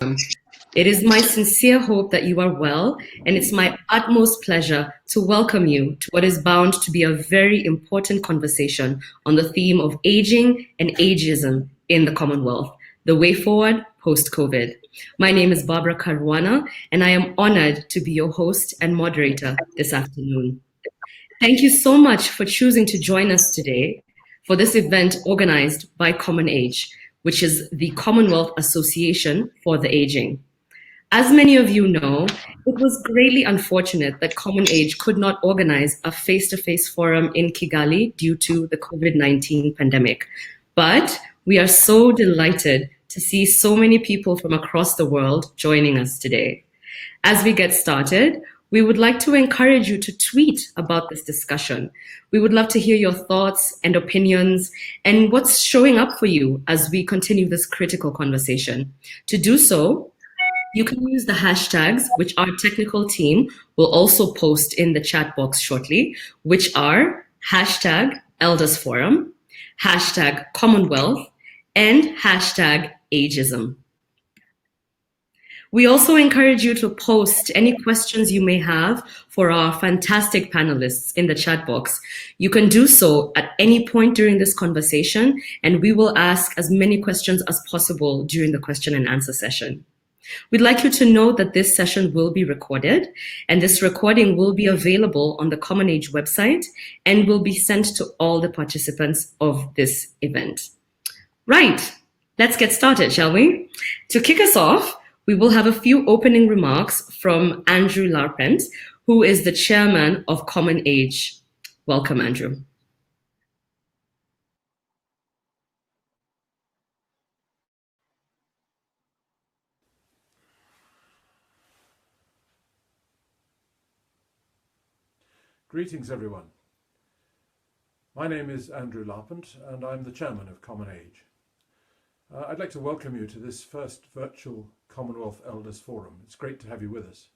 It is my sincere hope that you are well, and it's my utmost pleasure to welcome you to what is bound to be a very important conversation on the theme of aging and ageism in the Commonwealth, the way forward post-COVID. My name is Barbara Caruana, and I am honored to be your host and moderator this afternoon. Thank you so much for choosing to join us today for this event organized by CommonAge, which is the Commonwealth Association for the Aging. As many of you know, it was greatly unfortunate that CommonAge could not organize a face-to-face forum in Kigali due to the COVID-19 pandemic. But we are so delighted to see so many people from across the world joining us today. As we get started, we would like to encourage you to tweet about this discussion. We would love to hear your thoughts and opinions and what's showing up for you as we continue this critical conversation. To do so, you can use the hashtags, which our technical team will also post in the chat box shortly, which are hashtag Elders Forum, hashtag Commonwealth, and hashtag ageism. We also encourage you to post any questions you may have for our fantastic panelists in the chat box. You can do so at any point during this conversation, and we will ask as many questions as possible during the question and answer session. We'd like you to know that this session will be recorded, and this recording will be available on the CommonAge website and will be sent to all the participants of this event. Right, let's get started, shall we? To kick us off, we will have a few opening remarks from Andrew Larpent, who is the chairman of CommonAge. Welcome, Andrew. Greetings, everyone. My name is Andrew Larpent, and I'm the chairman of CommonAge. I'd like to welcome you to this first virtual Commonwealth Elders Forum. It's great to have you with us.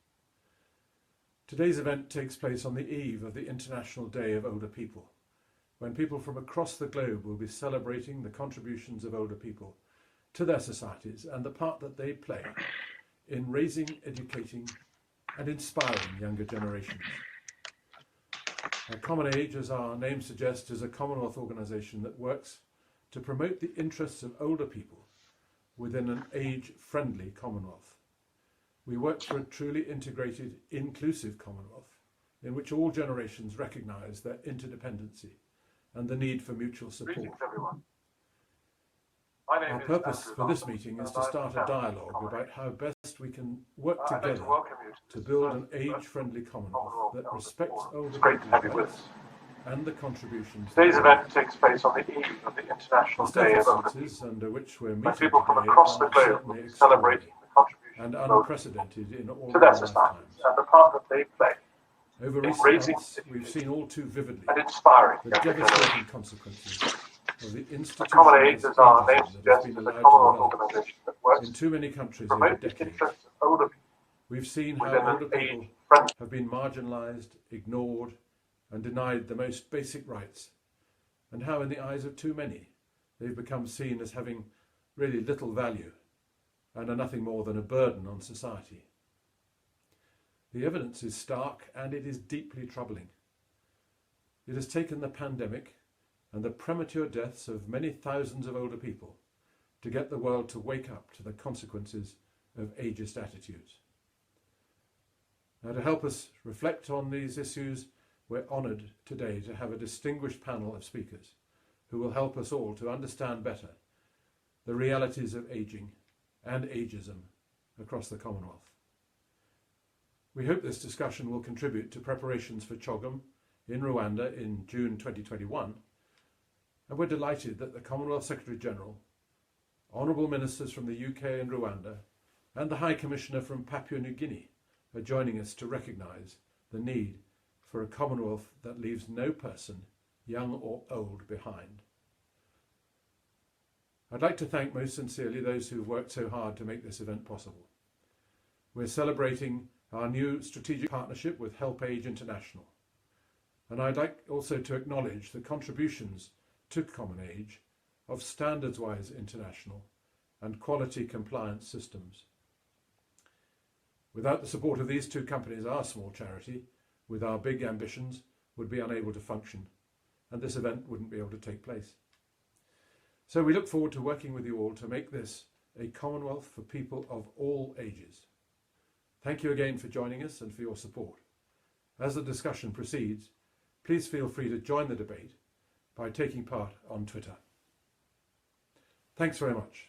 Today's event takes place on the eve of the International Day of Older People, when people from across the globe will be celebrating the contributions of older people to their societies and the part that they play in raising, educating, and inspiring younger generations. CommonAge, as our name suggests, is a Commonwealth organisation that works to promote the interests of older people within an age-friendly Commonwealth. We work for a truly integrated, inclusive Commonwealth in which all generations recognise their interdependency and the need for mutual support. Our purpose for this meeting is to start a dialogue about how best we can work together to build an age-friendly Commonwealth that respects older people's and the contributions. Today's event takes place on the eve of the International Day of Older People, under which we're when meeting people from today across the are globe certainly will be celebrating the contributions and of older unprecedented in all to their our societies lifetimes. and the part that they play Over in recent raising, months, we've seen all too vividly and inspiring the younger devastating generations. consequences of the CommonAge, as our name institutionalized ageism that suggests, has is been a allowed to Commonwealth develop organisation that works in too many countries to over promote the decades. interests of older people We've seen how within older an people age-friendly. have been marginalised, ignored, and denied the most basic rights, and how in the eyes of too many they've become seen as having really little value and are nothing more than a burden on society. The evidence is stark and it is deeply troubling. It has taken the pandemic and the premature deaths of many thousands of older people to get the world to wake up to the consequences of ageist attitudes. Now, to help us reflect on these issues, we're honoured today to have a distinguished panel of speakers who will help us all to understand better the realities of ageing and ageism across the Commonwealth. We hope this discussion will contribute to preparations for CHOGM in Rwanda in June 2021, and we're delighted that the Commonwealth Secretary-General, honourable ministers from the UK and Rwanda, and the High Commissioner from Papua New Guinea are joining us to recognise the need for a Commonwealth that leaves no person, young or old, behind. I'd like to thank most sincerely those who worked so hard to make this event possible. We're celebrating our new strategic partnership with HelpAge International, and I'd like also to acknowledge the contributions to CommonAge of StandardsWise International and Quality Compliance Systems Without the support of these two companies, our small charity, with our big ambitions, would be unable to function, and this event wouldn't be able to take place. So we look forward to working with you all to make this a Commonwealth for people of all ages. Thank you again for joining us and for your support. As the discussion proceeds, please feel free to join the debate by taking part on Twitter. Thanks very much.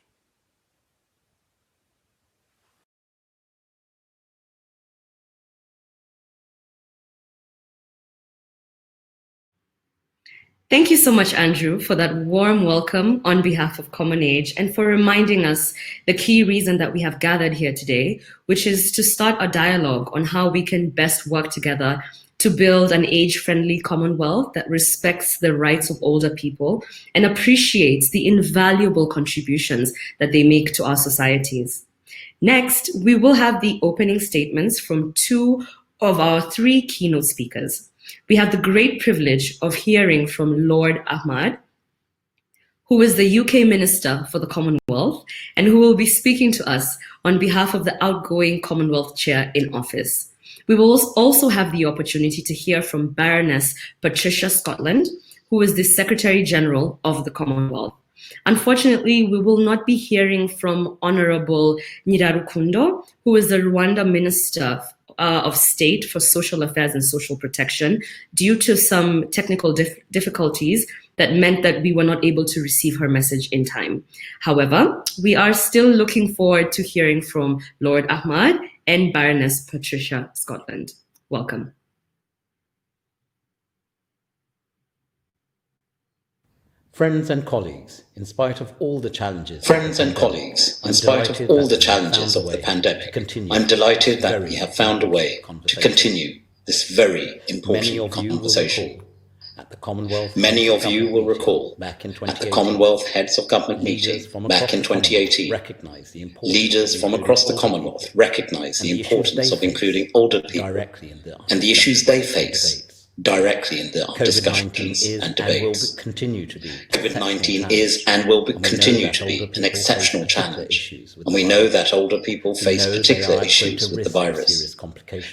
Thank you so much, Andrew, for that warm welcome on behalf of CommonAge and for reminding us the key reason that we have gathered here today, which is to start a dialogue on how we can best work together to build an age-friendly Commonwealth that respects the rights of older people and appreciates the invaluable contributions that they make to our societies. Next, we will have the opening statements from two of our three keynote speakers. We have the great privilege of hearing from Lord Ahmad, who is the UK Minister for the Commonwealth and who will be speaking to us on behalf of the outgoing Commonwealth Chair in office. We will also have the opportunity to hear from Baroness Patricia Scotland, who is the Secretary General of the Commonwealth. Unfortunately, we will not be hearing from Honorable Nyirarukundo, who is the Rwanda Minister of State for Social Affairs and Social Protection, due to some technical difficulties that meant that we were not able to receive her message in time. However, we are still looking forward to hearing from Lord Ahmad and Baroness Patricia Scotland. Welcome. Friends and colleagues, in spite of all the challenges of the pandemic, I'm delighted that we have found a way to continue this very important conversation. Many of you will recall at the Commonwealth Heads of Government meeting back in 2018, leaders from across the Commonwealth recognise the importance of including older people and the issues they face directly in the discussions and debates. COVID-19 is and will continue to be an exceptional challenge, and we know that older people face particular issues with the virus.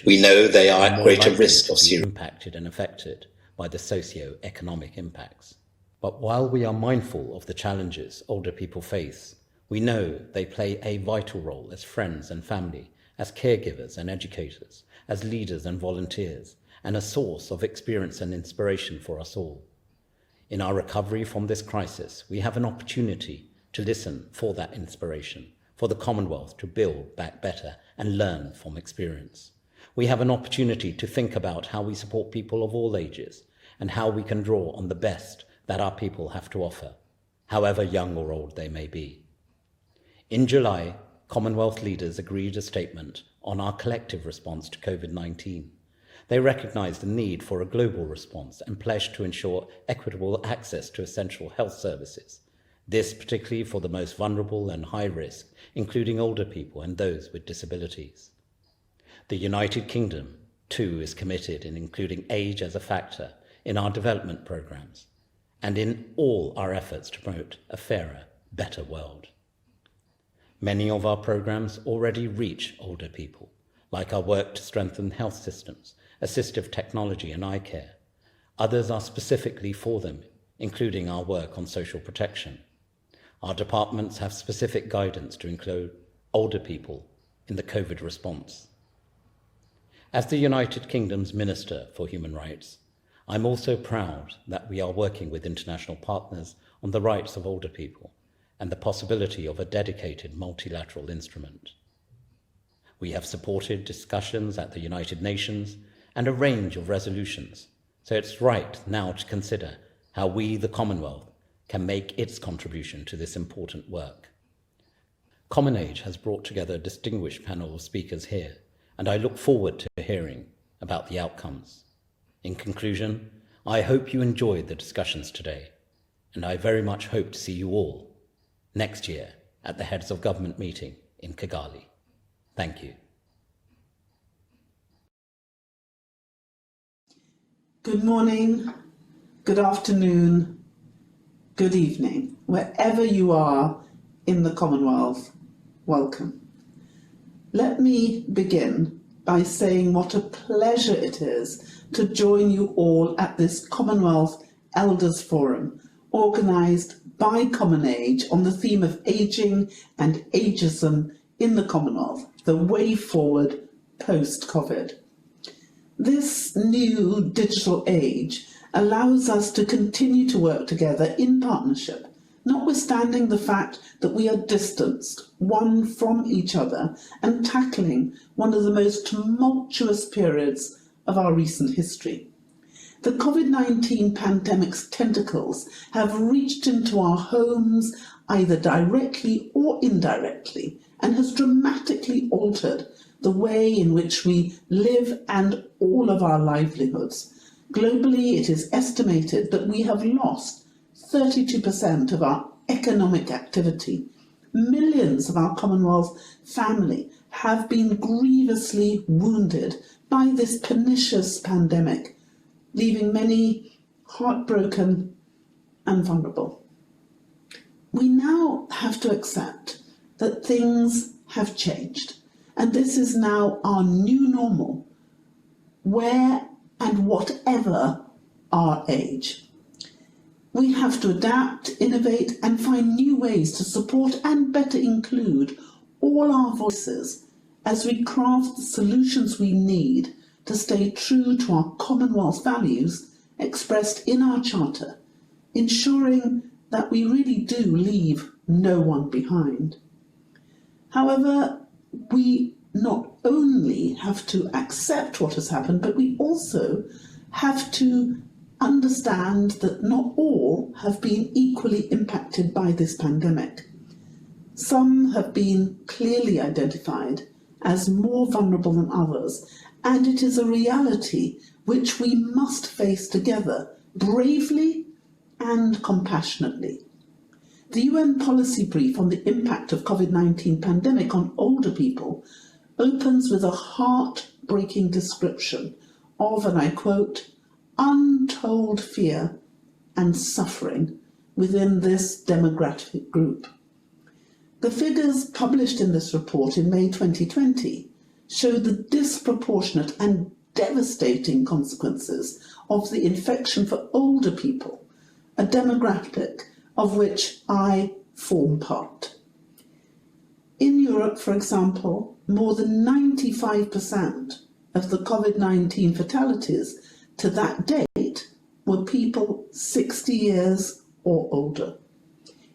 We know they are at greater risk of serious impacted and affected by the socio-economic impacts. But while we are mindful of the challenges older people face, we know they play a vital role as friends and family, as caregivers and educators, as leaders and volunteers, and a source of experience and inspiration for us all. In our recovery from this crisis, we have an opportunity to listen for that inspiration, for the Commonwealth to build back better and learn from experience. We have an opportunity to think about how we support people of all ages and how we can draw on the best that our people have to offer, however young or old they may be. In July, Commonwealth leaders agreed a statement on our collective response to COVID-19. They recognised the need for a global response and pledged to ensure equitable access to essential health services. This particularly for the most vulnerable and high risk, including older people and those with disabilities. The United Kingdom, too, is committed in including age as a factor in our development programmes and in all our efforts to promote a fairer, better world. Many of our programmes already reach older people, like our work to strengthen health systems, assistive technology and eye care. Others are specifically for them, including our work on social protection. Our departments have specific guidance to include older people in the COVID response. As the United Kingdom's Minister for Human Rights, I'm also proud that we are working with international partners on the rights of older people and the possibility of a dedicated multilateral instrument. We have supported discussions at the United Nations and a range of resolutions, so it's right now to consider how we, the Commonwealth, can make its contribution to this important work. CommonAge has brought together a distinguished panel of speakers here, and I look forward to hearing about the outcomes. In conclusion, I hope you enjoyed the discussions today, and I very much hope to see you all next year at the Heads of Government meeting in Kigali. Thank you. Good morning, good afternoon, good evening. Wherever you are in the Commonwealth, welcome. Let Let me begin by saying what a pleasure it is to join you all at this Commonwealth Elders Forum, organised by CommonAge on the theme of ageing and ageism in the Commonwealth, the way forward post-COVID. This new digital age allows us to continue to work together in partnership, notwithstanding the fact that we are distanced one from each other and tackling one of the most tumultuous periods of our recent history. The COVID-19 pandemic's tentacles have reached into our homes either directly or indirectly and has dramatically altered the way in which we live and all of our livelihoods. Globally, it is estimated that we have lost 32% of our economic activity. Millions of our Commonwealth family have been grievously wounded by this pernicious pandemic, leaving many heartbroken and vulnerable. We now have to accept that things have changed, and this is now our new normal, where and whatever our age. We have to adapt, innovate, and find new ways to support and better include all our voices as we craft the solutions we need to stay true to our Commonwealth values expressed in our Charter, ensuring that we really do leave no one behind. However, we not only have to accept what has happened, but we also have to understand that not all have been equally impacted by this pandemic. Some have been clearly identified as more vulnerable than others, and it is a reality which we must face together, bravely and compassionately. The UN policy brief on the impact of COVID-19 pandemic on older people opens with a heartbreaking description of, and I quote, untold fear and suffering within this demographic group. The figures published in this report in May 2020 show the disproportionate and devastating consequences of the infection for older people, a demographic of which I form part. In Europe, for example, more than 95% of the COVID-19 fatalities to that date were people 60 years or older.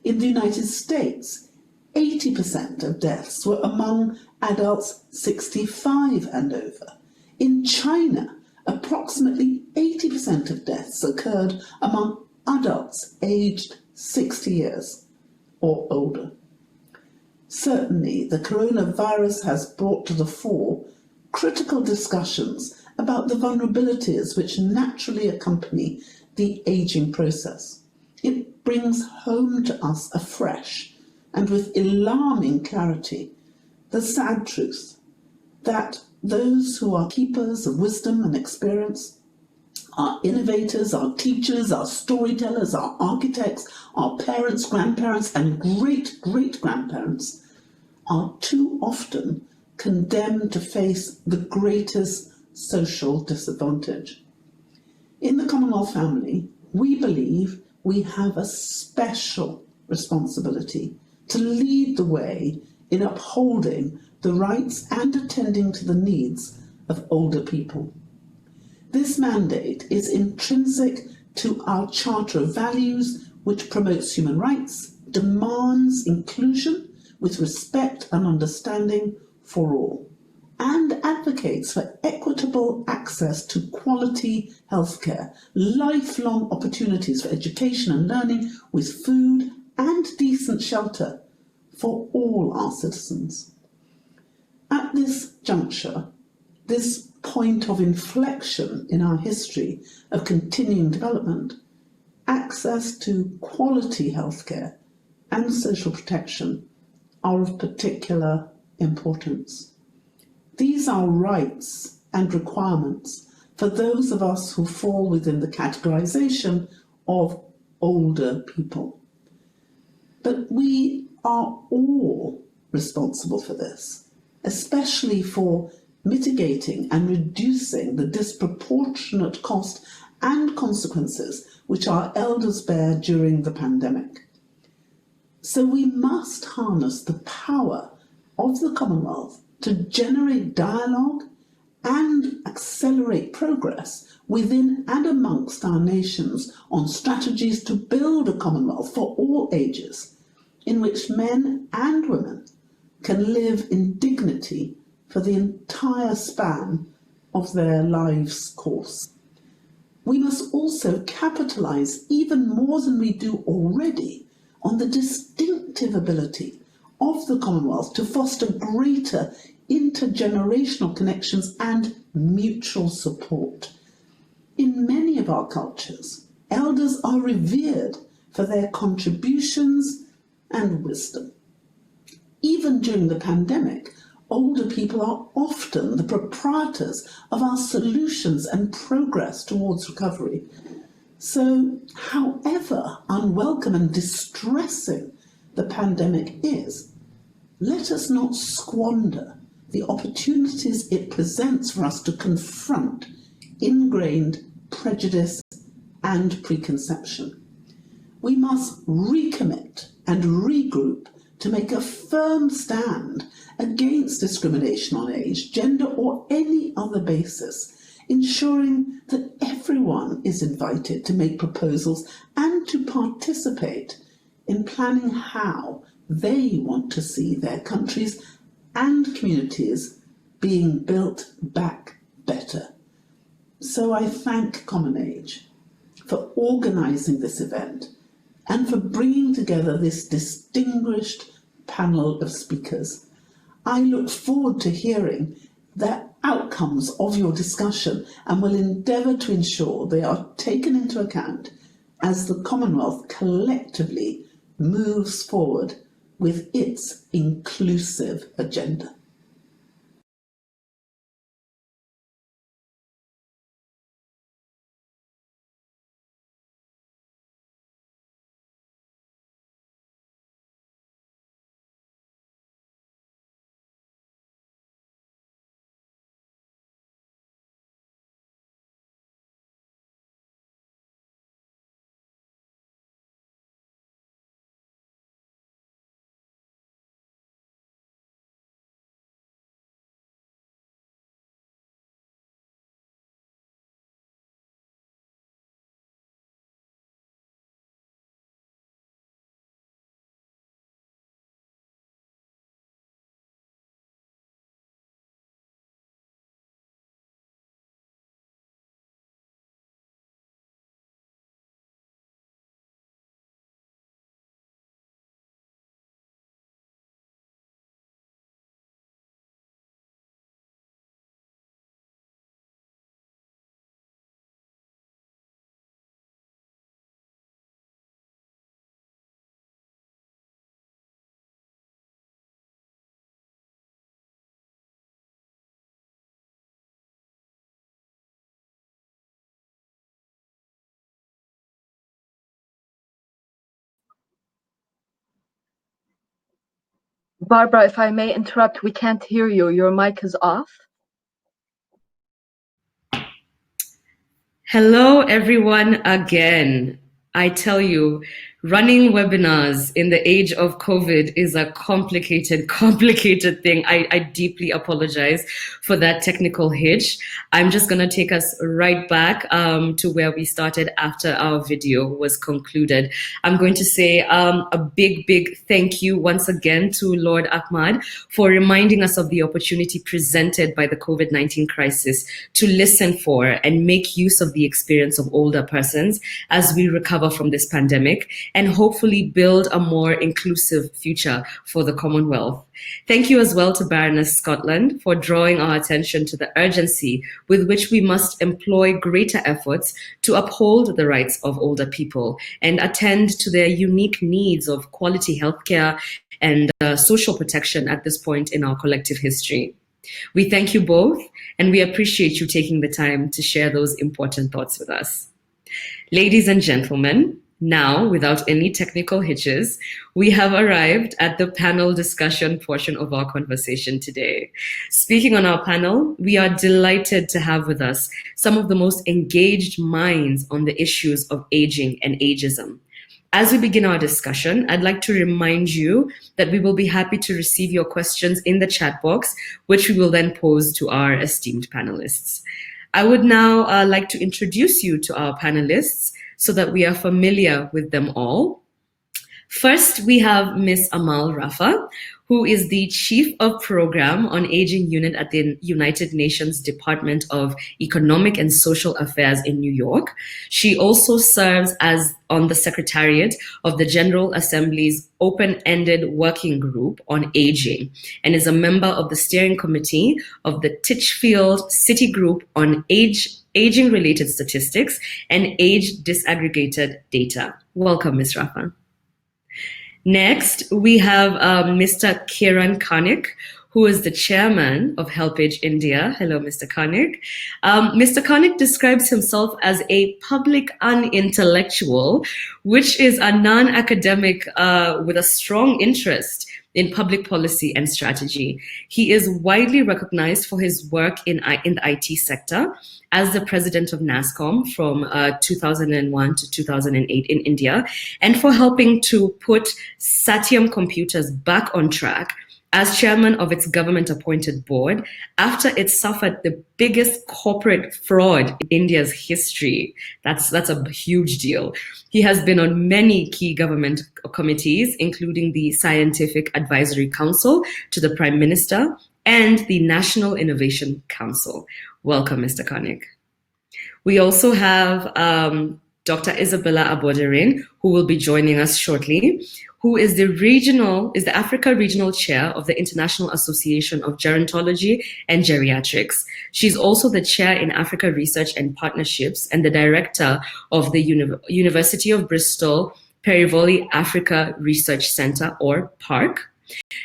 In the United States, 80% of deaths were among adults 65 and over. In China, approximately 80% of deaths occurred among adults aged 60 years or older. Certainly, the coronavirus has brought to the fore critical discussions about the vulnerabilities which naturally accompany the ageing process. It brings home to us afresh and with alarming clarity the sad truth that those who are keepers of wisdom and experience, our innovators, our teachers, our storytellers, our architects, our parents, grandparents, and great-great-grandparents are too often condemned to face the greatest social disadvantage. In the Commonwealth family, we believe we have a special responsibility to lead the way in upholding the rights and attending to the needs of older people. This mandate is intrinsic to our Charter of Values, which promotes human rights, demands inclusion with respect and understanding for all, and advocates for equitable access to quality healthcare, lifelong opportunities for education and learning with food and decent shelter for all our citizens. At this juncture, this point of inflection in our history of continuing development, access to quality healthcare and social protection are of particular importance. These are rights and requirements for those of us who fall within the categorization of older people. But we are all responsible for this, especially for mitigating and reducing the disproportionate cost and consequences which our elders bear during the pandemic. So we must harness the power of the Commonwealth to generate dialogue and accelerate progress within and amongst our nations on strategies to build a Commonwealth for all ages, in which men and women can live in dignity for the entire span of their lives' course. We must also capitalise even more than we do already on the distinctive ability of the Commonwealth to foster greater intergenerational connections and mutual support. In many of our cultures, elders are revered for their contributions and wisdom. Even during the pandemic, older people are often the proprietors of our solutions and progress towards recovery. So, however unwelcome and distressing the pandemic is, let us not squander the opportunities it presents for us to confront ingrained prejudice and preconception. We must recommit and regroup to make a firm stand against discrimination on age, gender, or any other basis, ensuring that everyone is invited to make proposals and to participate in planning how they want to see their countries and communities being built back better. So I thank CommonAge for organising this event and for bringing together this distinguished panel of speakers. I look forward to hearing the outcomes of your discussion and will endeavour to ensure they are taken into account as the Commonwealth collectively moves forward with its inclusive agenda. Barbara, if I may interrupt, we can't hear you. Your mic is off. Hello, everyone, again. I tell you, running webinars in the age of COVID is a complicated thing. I deeply apologize for that technical hitch. I'm just going to take us right back to where we started after our video was concluded. I'm going to say a big thank you once again to Lord Ahmad for reminding us of the opportunity presented by the COVID-19 crisis to listen for and make use of the experience of older persons as we recover from this pandemic and hopefully build a more inclusive future for the Commonwealth. Thank you as well to Baroness Scotland for drawing our attention to the urgency with which we must employ greater efforts to uphold the rights of older people and attend to their unique needs of quality healthcare and social protection at this point in our collective history. We thank you both, and we appreciate you taking the time to share those important thoughts with us. Ladies and gentlemen, Now, without any technical hitches, we have arrived at the panel discussion portion of our conversation today. Speaking on our panel, we are delighted to have with us some of the most engaged minds on the issues of aging and ageism. As we begin our discussion, I'd like to remind you that we will be happy to receive your questions in the chat box, which we will then pose to our esteemed panelists. I would now like to introduce you to our panelists so that we are familiar with them all. First, we have Ms. Amal Rafa, who is the Chief of Program on Aging Unit at the United Nations Department of Economic and Social Affairs in New York. She also serves as on the Secretariat of the General Assembly's Open-Ended Working Group on Aging and is a member of the Steering Committee of the Titchfield City Group on Aging-Related Statistics and Age Disaggregated Data. Welcome, Ms. Rafa. Next, we have Mr. Kiran Kanik, who is the chairman of HelpAge India. Hello, Mr. Kanik. Mr. Kanik describes himself as a public unintellectual, which is a non-academic with a strong interest in public policy and strategy. He is widely recognized for his work in the IT sector as the president of NASSCOM from 2001 to 2008 in India, and for helping to put Satyam Computers back on track as chairman of its government-appointed board after it suffered the biggest corporate fraud in India's history. That's a huge deal. He has been on many key government committees, including the Scientific Advisory Council to the Prime Minister and the National Innovation Council. Welcome, Mr. Kanik. We also have Dr. Isabella Aboderin, who will be joining us shortly, who is the Africa Regional Chair of the International Association of Gerontology and Geriatrics. She's also the Chair in Africa Research and Partnerships and the Director of the University of Bristol Perivoli Africa Research Center, or PARC.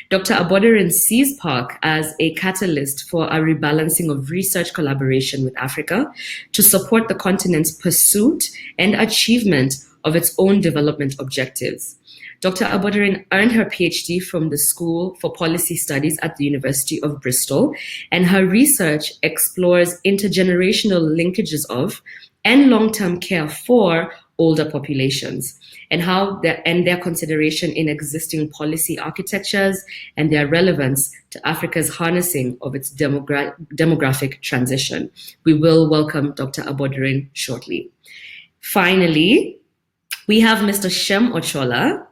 Dr. Aboderin sees PARC as a catalyst for a rebalancing of research collaboration with Africa to support the continent's pursuit and achievement of its own development objectives. Dr. Aboderin earned her PhD from the School for Policy Studies at the University of Bristol, and her research explores intergenerational linkages of and long-term care for older populations, and how their consideration in existing policy architectures and their relevance to Africa's harnessing of its demographic transition. We will welcome Dr. Aboderin shortly. Finally, we have Mr. Shem Ochola,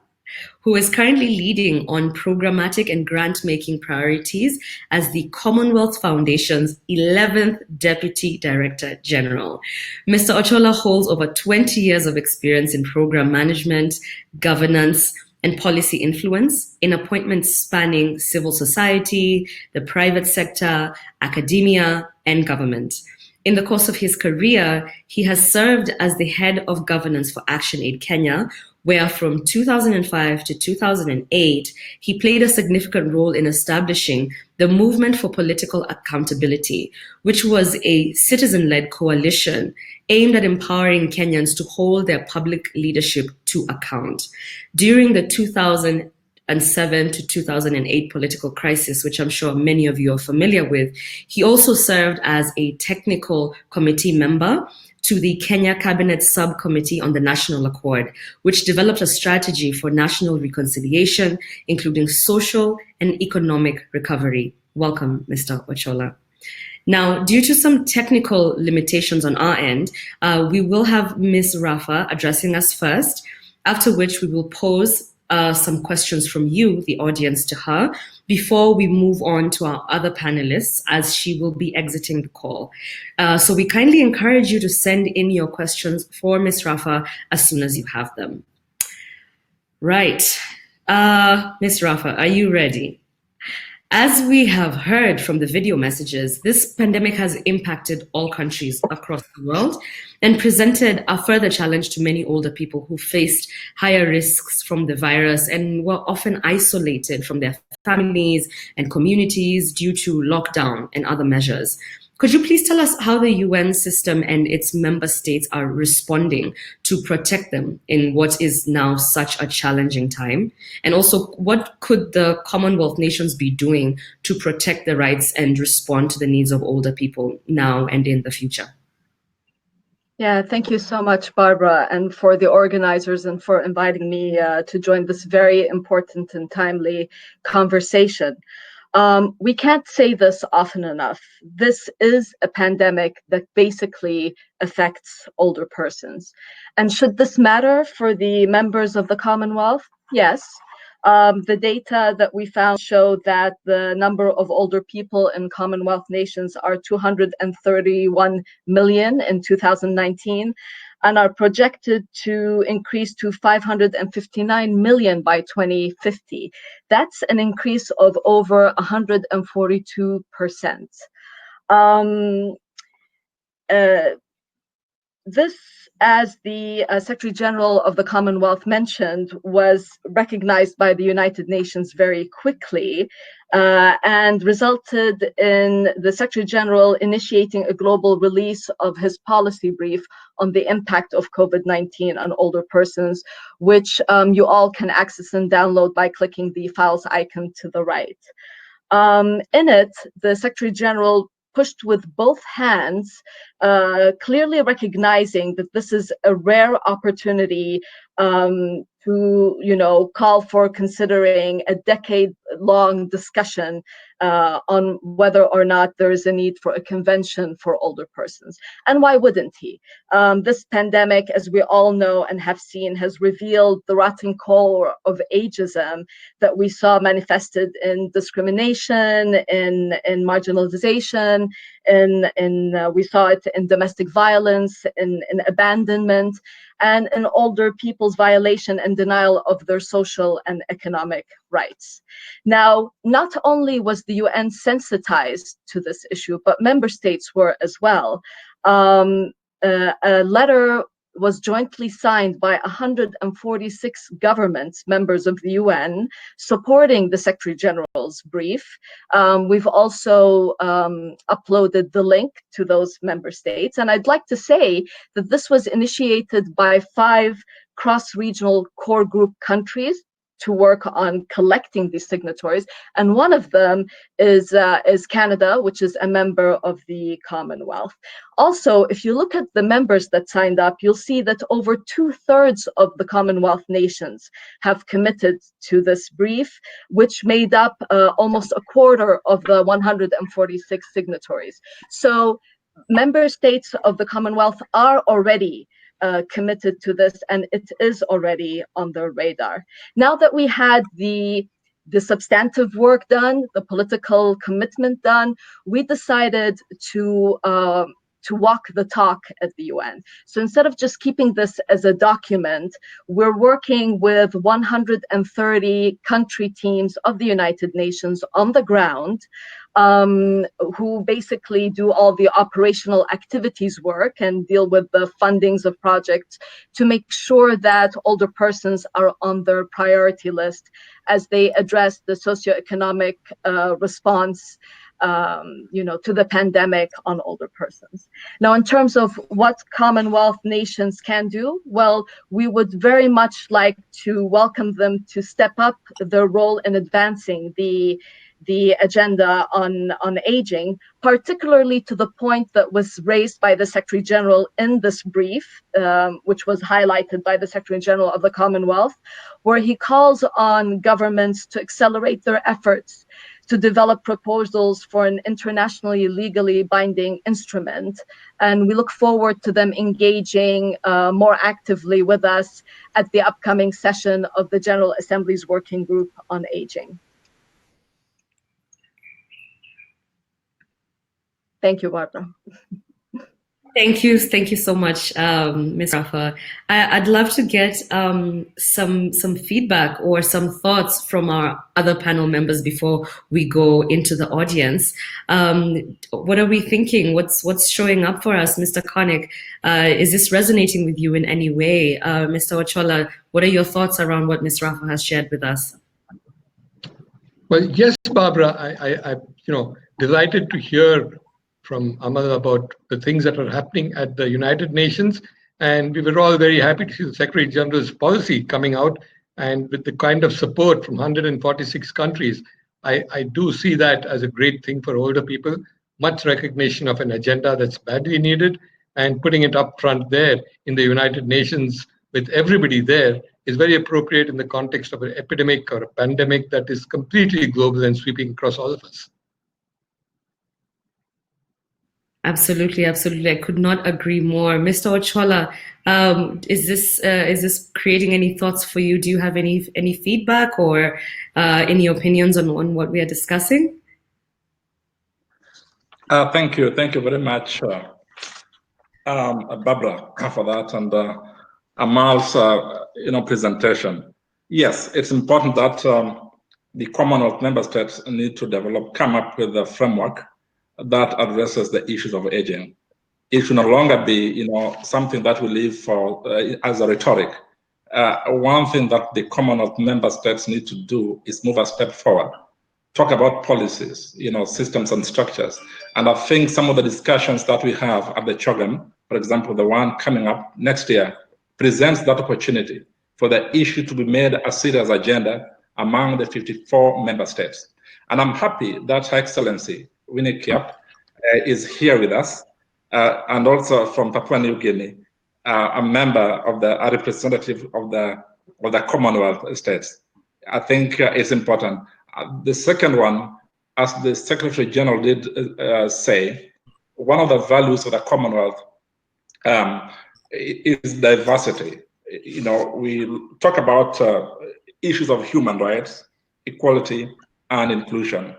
who is currently leading on programmatic and grant-making priorities as the Commonwealth Foundation's 11th Deputy Director General. Mr. Ochola holds over 20 years of experience in program management, governance, and policy influence in appointments spanning civil society, the private sector, academia, and government. In the course of his career, he has served as the head of governance for ActionAid Kenya, where from 2005 to 2008, he played a significant role in establishing the Movement for Political Accountability, which was a citizen-led coalition aimed at empowering Kenyans to hold their public leadership to account. During the 2007 to 2008 political crisis, which I'm sure many of you are familiar with, he also served as a technical committee member to the Kenya Cabinet Subcommittee on the National Accord, which developed a strategy for national reconciliation, including social and economic recovery. Welcome, Mr. Ochola. Now, due to some technical limitations on our end, we will have Ms. Rafa addressing us first, after which we will pose some questions from you, the audience, to her before we move on to our other panelists, as she will be exiting the call. So we kindly encourage you to send in your questions for Ms. Rafa as soon as you have them. Right. Ms. Rafa, are you ready? As we have heard from the video messages, this pandemic has impacted all countries across the world and presented a further challenge to many older people who faced higher risks from the virus and were often isolated from their families and communities due to lockdown and other measures. Could you please tell us how the UN system and its member states are responding to protect them in what is now such a challenging time? And also, what could the Commonwealth nations be doing to protect the rights and respond to the needs of older people now and in the future? Yeah, thank you so much, Barbara, and for the organizers and for inviting me to join this very important and timely conversation. We can't say this often enough. This is a pandemic that basically affects older persons. And should this matter for the members of the Commonwealth? Yes. The data that we found show that the number of older people in Commonwealth nations are 231 million in 2019 and are projected to increase to 559 million by 2050. That's an increase of over 142%. This, as the Secretary General of the Commonwealth mentioned, was recognized by the United Nations very quickly and resulted in the Secretary General initiating a global release of his policy brief on the impact of COVID-19 on older persons, which you all can access and download by clicking the files icon to the right. In it, the Secretary General pushed with both hands, clearly recognizing that this is a rare opportunity to, call for considering a decade-long discussion on whether or not there is a need for a convention for older persons. And why wouldn't he? This pandemic, as we all know and have seen, has revealed the rotten core of ageism that we saw manifested in discrimination, in marginalization, we saw it in domestic violence, in abandonment, and in older people's violation and denial of their social and economic rights. Now, not only was the UN sensitized to this issue, but member states were as well. A letter was jointly signed by 146 governments, members of the UN, supporting the Secretary General's brief. We've also uploaded the link to those member states. And I'd like to say that this was initiated by 5 cross-regional core group countries to work on collecting these signatories, and one of them is Canada, which is a member of the Commonwealth. Also, if you look at the members that signed up, you'll see that over 2/3 of the Commonwealth nations have committed to this brief, which made up almost a quarter of the 146 signatories. So member states of the Commonwealth are already committed to this, and it is already on their radar. Now that we had the substantive work done, the political commitment done, we decided to walk the talk at the UN. So instead of just keeping this as a document, we're working with 130 country teams of the United Nations on the ground, who basically do all the operational activities work and deal with the fundings of projects to make sure that older persons are on their priority list as they address the socioeconomic response to the pandemic on older persons. Now, in terms of what Commonwealth nations can do, well, we would very much like to welcome them to step up their role in advancing the agenda on aging, particularly to the point that was raised by the Secretary General in this brief, which was highlighted by the Secretary General of the Commonwealth, where he calls on governments to accelerate their efforts to develop proposals for an internationally legally binding instrument. And we look forward to them engaging more actively with us at the upcoming session of the General Assembly's Working Group on Aging. Thank you, Barbara. Thank you so much, Ms. Rafa. I'd love to get some feedback or some thoughts from our other panel members before we go into the audience. What are we thinking? What's showing up for us, Mr. Koenig? Is this resonating with you in any way, Mr. Ochola? What are your thoughts around what Ms. Rafa has shared with us? Well, yes, Barbara. I delighted to hear from Amal about the things that are happening at the United Nations. And we were all very happy to see the Secretary General's policy coming out, and with the kind of support from 146 countries. I do see that as a great thing for older people, much recognition of an agenda that's badly needed, and putting it up front there in the United Nations with everybody there is very appropriate in the context of an epidemic or a pandemic that is completely global and sweeping across all of us. Absolutely, absolutely. I could not agree more. Mr. Ochola, is this creating any thoughts for you? Do you have any feedback or any opinions on what we are discussing? Thank you very much, Barbara, for that, and Amal's presentation. Yes, it's important that the Commonwealth member states need to come up with a framework that addresses the issues of aging. It should no longer be, something that we leave for as a rhetoric. One thing that the Commonwealth member states need to do is move a step forward, talk about policies, systems and structures. And I think some of the discussions that we have at the CHOGM, for example, the one coming up next year, presents that opportunity for the issue to be made a serious agenda among the 54 member states. And I'm happy that Her Excellency Winnie Kiap is here with us, and also from Papua New Guinea, a representative of the Commonwealth states. I think it's important. The second one, as the Secretary General did say, one of the values of the Commonwealth is diversity. We talk about issues of human rights, equality, and inclusion.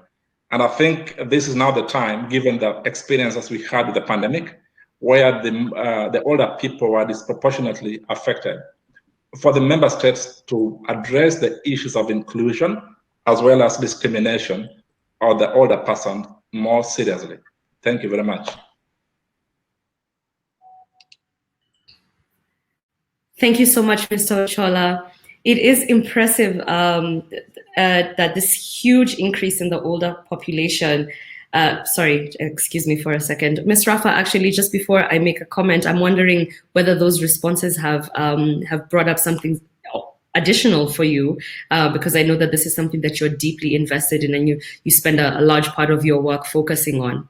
And I think this is now the time, given the experiences we had with the pandemic, where the older people were disproportionately affected, for the member states to address the issues of inclusion as well as discrimination of the older person more seriously. Thank you very much. Thank you so much, Mr. Ochola. It is impressive that this huge increase in the older population, sorry, excuse me for a second. Ms. Rafa, actually, just before I make a comment, I'm wondering whether those responses have brought up something additional for you, because I know that this is something that you're deeply invested in and you spend a large part of your work focusing on.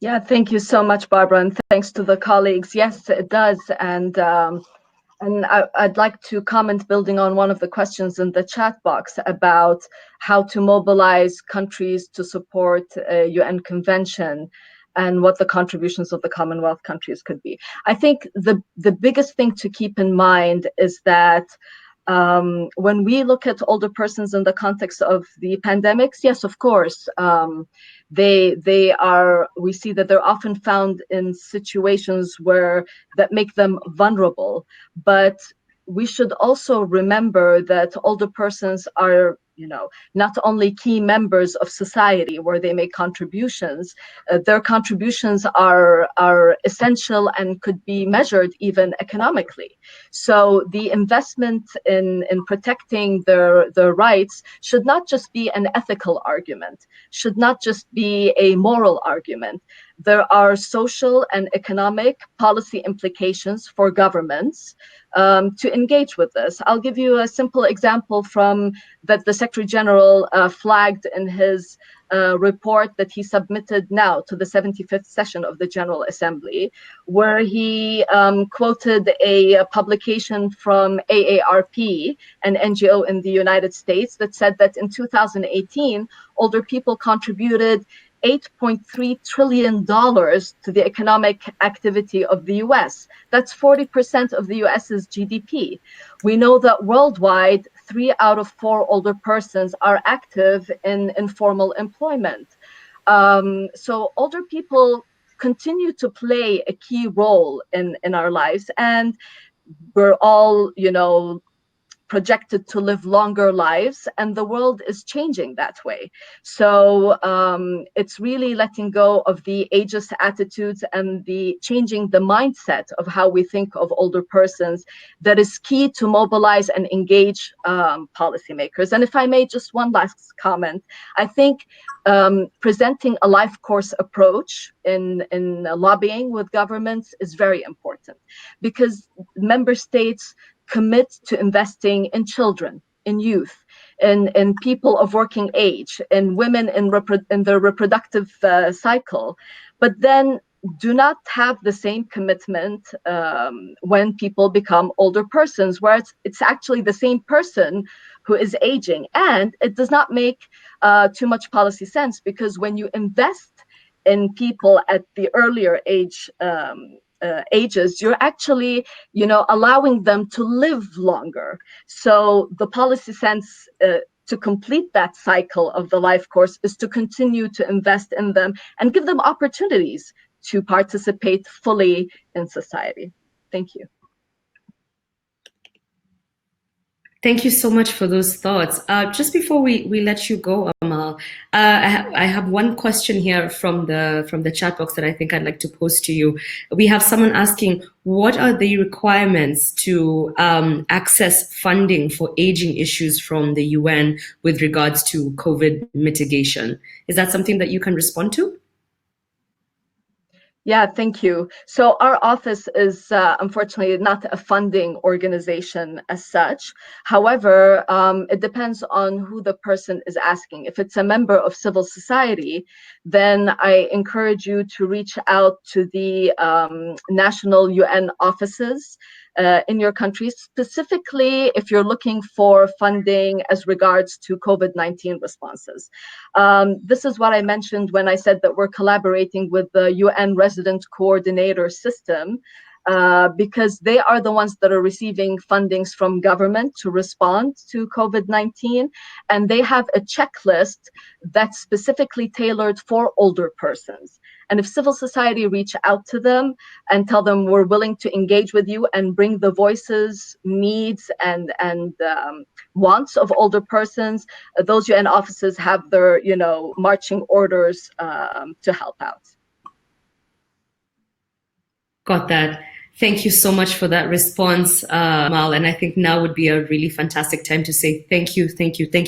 Yeah, thank you so much, Barbara, and thanks to the colleagues. Yes, it does. And I'd like to comment, building on one of the questions in the chat box, about how to mobilize countries to support a UN convention and what the contributions of the Commonwealth countries could be. I think the biggest thing to keep in mind is that when we look at older persons in the context of the pandemics, yes, of course, we see that they're often found in situations that make them vulnerable. But we should also remember that older persons are, not only key members of society where they make contributions, their contributions are essential and could be measured even economically. So the investment in protecting their rights should not just be an ethical argument, should not just be a moral argument. There are social and economic policy implications for governments to engage with this. I'll give you a simple example from that the Secretary General flagged in his report that he submitted now to the 75th session of the General Assembly, where he quoted a publication from AARP, an NGO in the United States, that said that in 2018, older people contributed $8.3 trillion to the economic activity of the US. That's 40% of the US's GDP. We know that worldwide, 3 out of 4 older persons are active in informal employment. So older people continue to play a key role in our lives, and we're all, projected to live longer lives, and the world is changing that way. So it's really letting go of the ageist attitudes and changing the mindset of how we think of older persons that is key to mobilize and engage policymakers. And if I may, just one last comment. I think presenting a life course approach in lobbying with governments is very important, because member states commit to investing in children, in youth, in people of working age, in women in their reproductive cycle, but then do not have the same commitment when people become older persons, where it's actually the same person who is aging. And it does not make too much policy sense, because when you invest in people at the earlier ages, you're actually, allowing them to live longer. So the policy sense to complete that cycle of the life course is to continue to invest in them and give them opportunities to participate fully in society. Thank you. Thank you so much for those thoughts. Just before we let you go, Amal, I have one question here from the chat box that I think I'd like to pose to you. We have someone asking, what are the requirements to access funding for aging issues from the UN with regards to COVID mitigation? Is that something that you can respond to? Yeah, thank you. So our office is unfortunately not a funding organization as such. However, it depends on who the person is asking. If it's a member of civil society, then I encourage you to reach out to the national UN offices in your country, specifically if you're looking for funding as regards to COVID-19 responses. This is what I mentioned when I said that we're collaborating with the UN Resident Coordinator System, because they are the ones that are receiving fundings from government to respond to COVID-19, and they have a checklist that's specifically tailored for older persons. And if civil society reach out to them and tell them we're willing to engage with you and bring the voices, needs, and wants of older persons, those UN offices have their, marching orders to help out. Got that. Thank you so much for that response, Amal. And I think now would be a really fantastic time to say thank you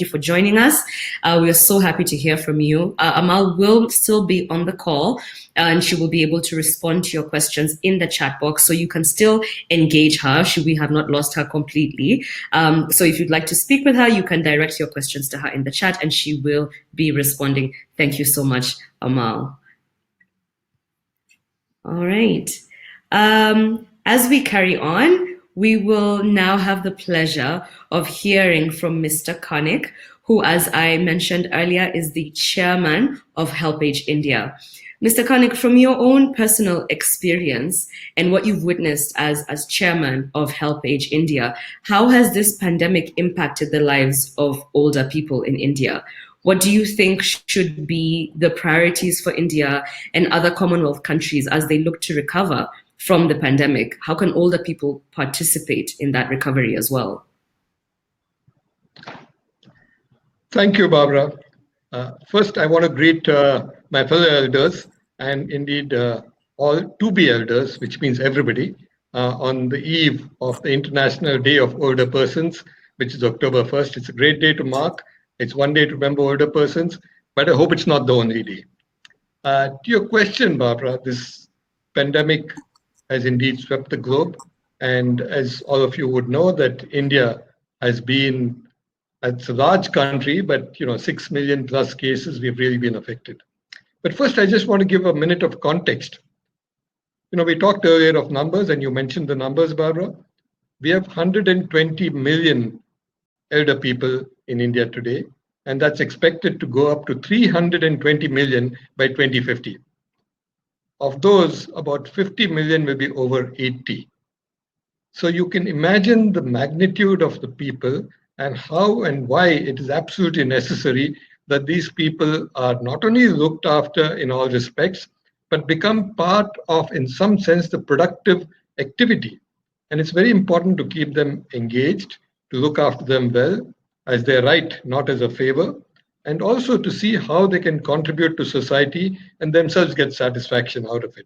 for joining us. We are so happy to hear from you. Amal will still be on the call, and she will be able to respond to your questions in the chat box, so you can still engage her. We have not lost her completely. So if you'd like to speak with her, you can direct your questions to her in the chat, and she will be responding. Thank you so much, Amal. All right. As we carry on, we will now have the pleasure of hearing from Mr. Koenig, who, as I mentioned earlier, is the chairman of HelpAge India. Mr. Koenig, from your own personal experience and what you've witnessed as chairman of HelpAge India, how has this pandemic impacted the lives of older people in India? What do you think should be the priorities for India and other Commonwealth countries as they look to recover from the pandemic? How can older people participate in that recovery as well? Thank you, Barbara. First, I want to greet my fellow elders and indeed all to-be elders, which means everybody, on the eve of the International Day of Older Persons, which is October 1st. It's a great day to mark. It's one day to remember older persons, but I hope it's not the only day. To your question, Barbara, this pandemic has indeed swept the globe. And as all of you would know, that India has been, it's a large country, but 6 million plus cases, we've really been affected. But first, I just want to give a minute of context. We talked earlier of numbers, and you mentioned the numbers, Barbara. We have 120 million elder people in India today, and that's expected to go up to 320 million by 2050. Of those, about 50 million will be over 80. So you can imagine the magnitude of the people and how and why it is absolutely necessary that these people are not only looked after in all respects, but become part of, in some sense, the productive activity. And it's very important to keep them engaged to look after them well as their right, not as a favor, and also to see how they can contribute to society and themselves get satisfaction out of it.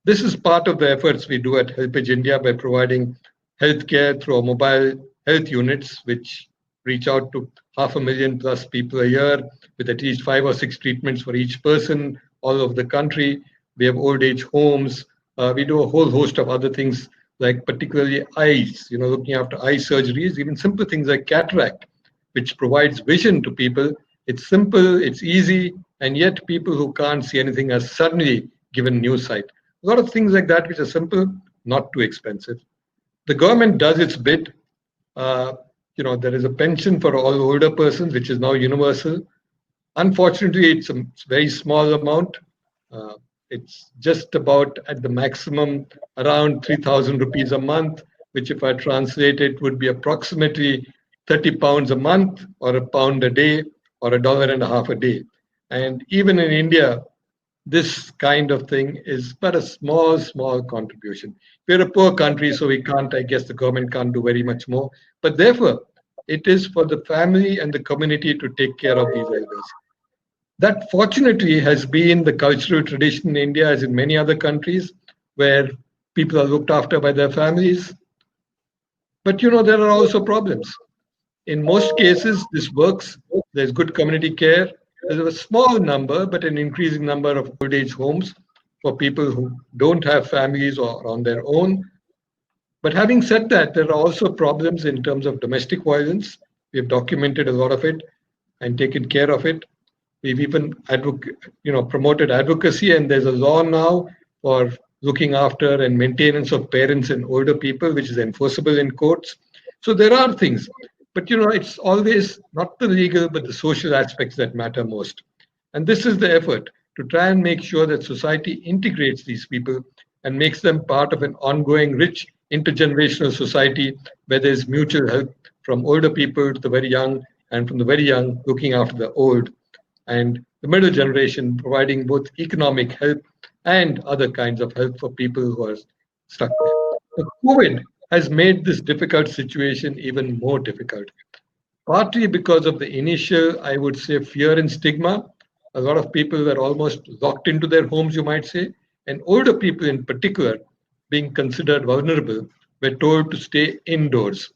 This is part of the efforts we do at HelpAge India by providing healthcare through our mobile health units, which reach out to 500,000 plus people a year with at least 5 or 6 treatments for each person all over the country. We have old age homes. We do a whole host of other things, like particularly eyes, looking after eye surgeries, even simple things like cataract, which provides vision to people. It's simple, it's easy, and yet people who can't see anything are suddenly given new sight. A lot of things like that, which are simple, not too expensive. The government does its bit. There is a pension for all older persons, which is now universal. Unfortunately, it's a very small amount. It's just about at the maximum around 3,000 rupees a month, which if I translate it would be approximately 30 pounds a month or £1 a day or $1.50 a day. And even in India, this kind of thing is but a small contribution. We're a poor country, so we can't, I guess the government can't do very much more. But therefore, it is for the family and the community to take care of these elders. That fortunately has been the cultural tradition in India, as in many other countries, where people are looked after by their families. But there are also problems. In most cases, this works. There's good community care. There's a small number, but an increasing number of old age homes for people who don't have families or are on their own. But having said that, there are also problems in terms of domestic violence. We have documented a lot of it and taken care of it. We've even promoted advocacy, and there's a law now for looking after and maintenance of parents and older people, which is enforceable in courts. So there are things. But it's always not the legal, but the social aspects that matter most. And this is the effort to try and make sure that society integrates these people and makes them part of an ongoing, rich, intergenerational society where there's mutual help from older people to the very young, and from the very young looking after the old, and the middle generation providing both economic help and other kinds of help for people who are stuck there. So COVID has made this difficult situation even more difficult, partly because of the initial, I would say, fear and stigma. A lot of people were almost locked into their homes, you might say, and older people in particular, being considered vulnerable, were told to stay indoors.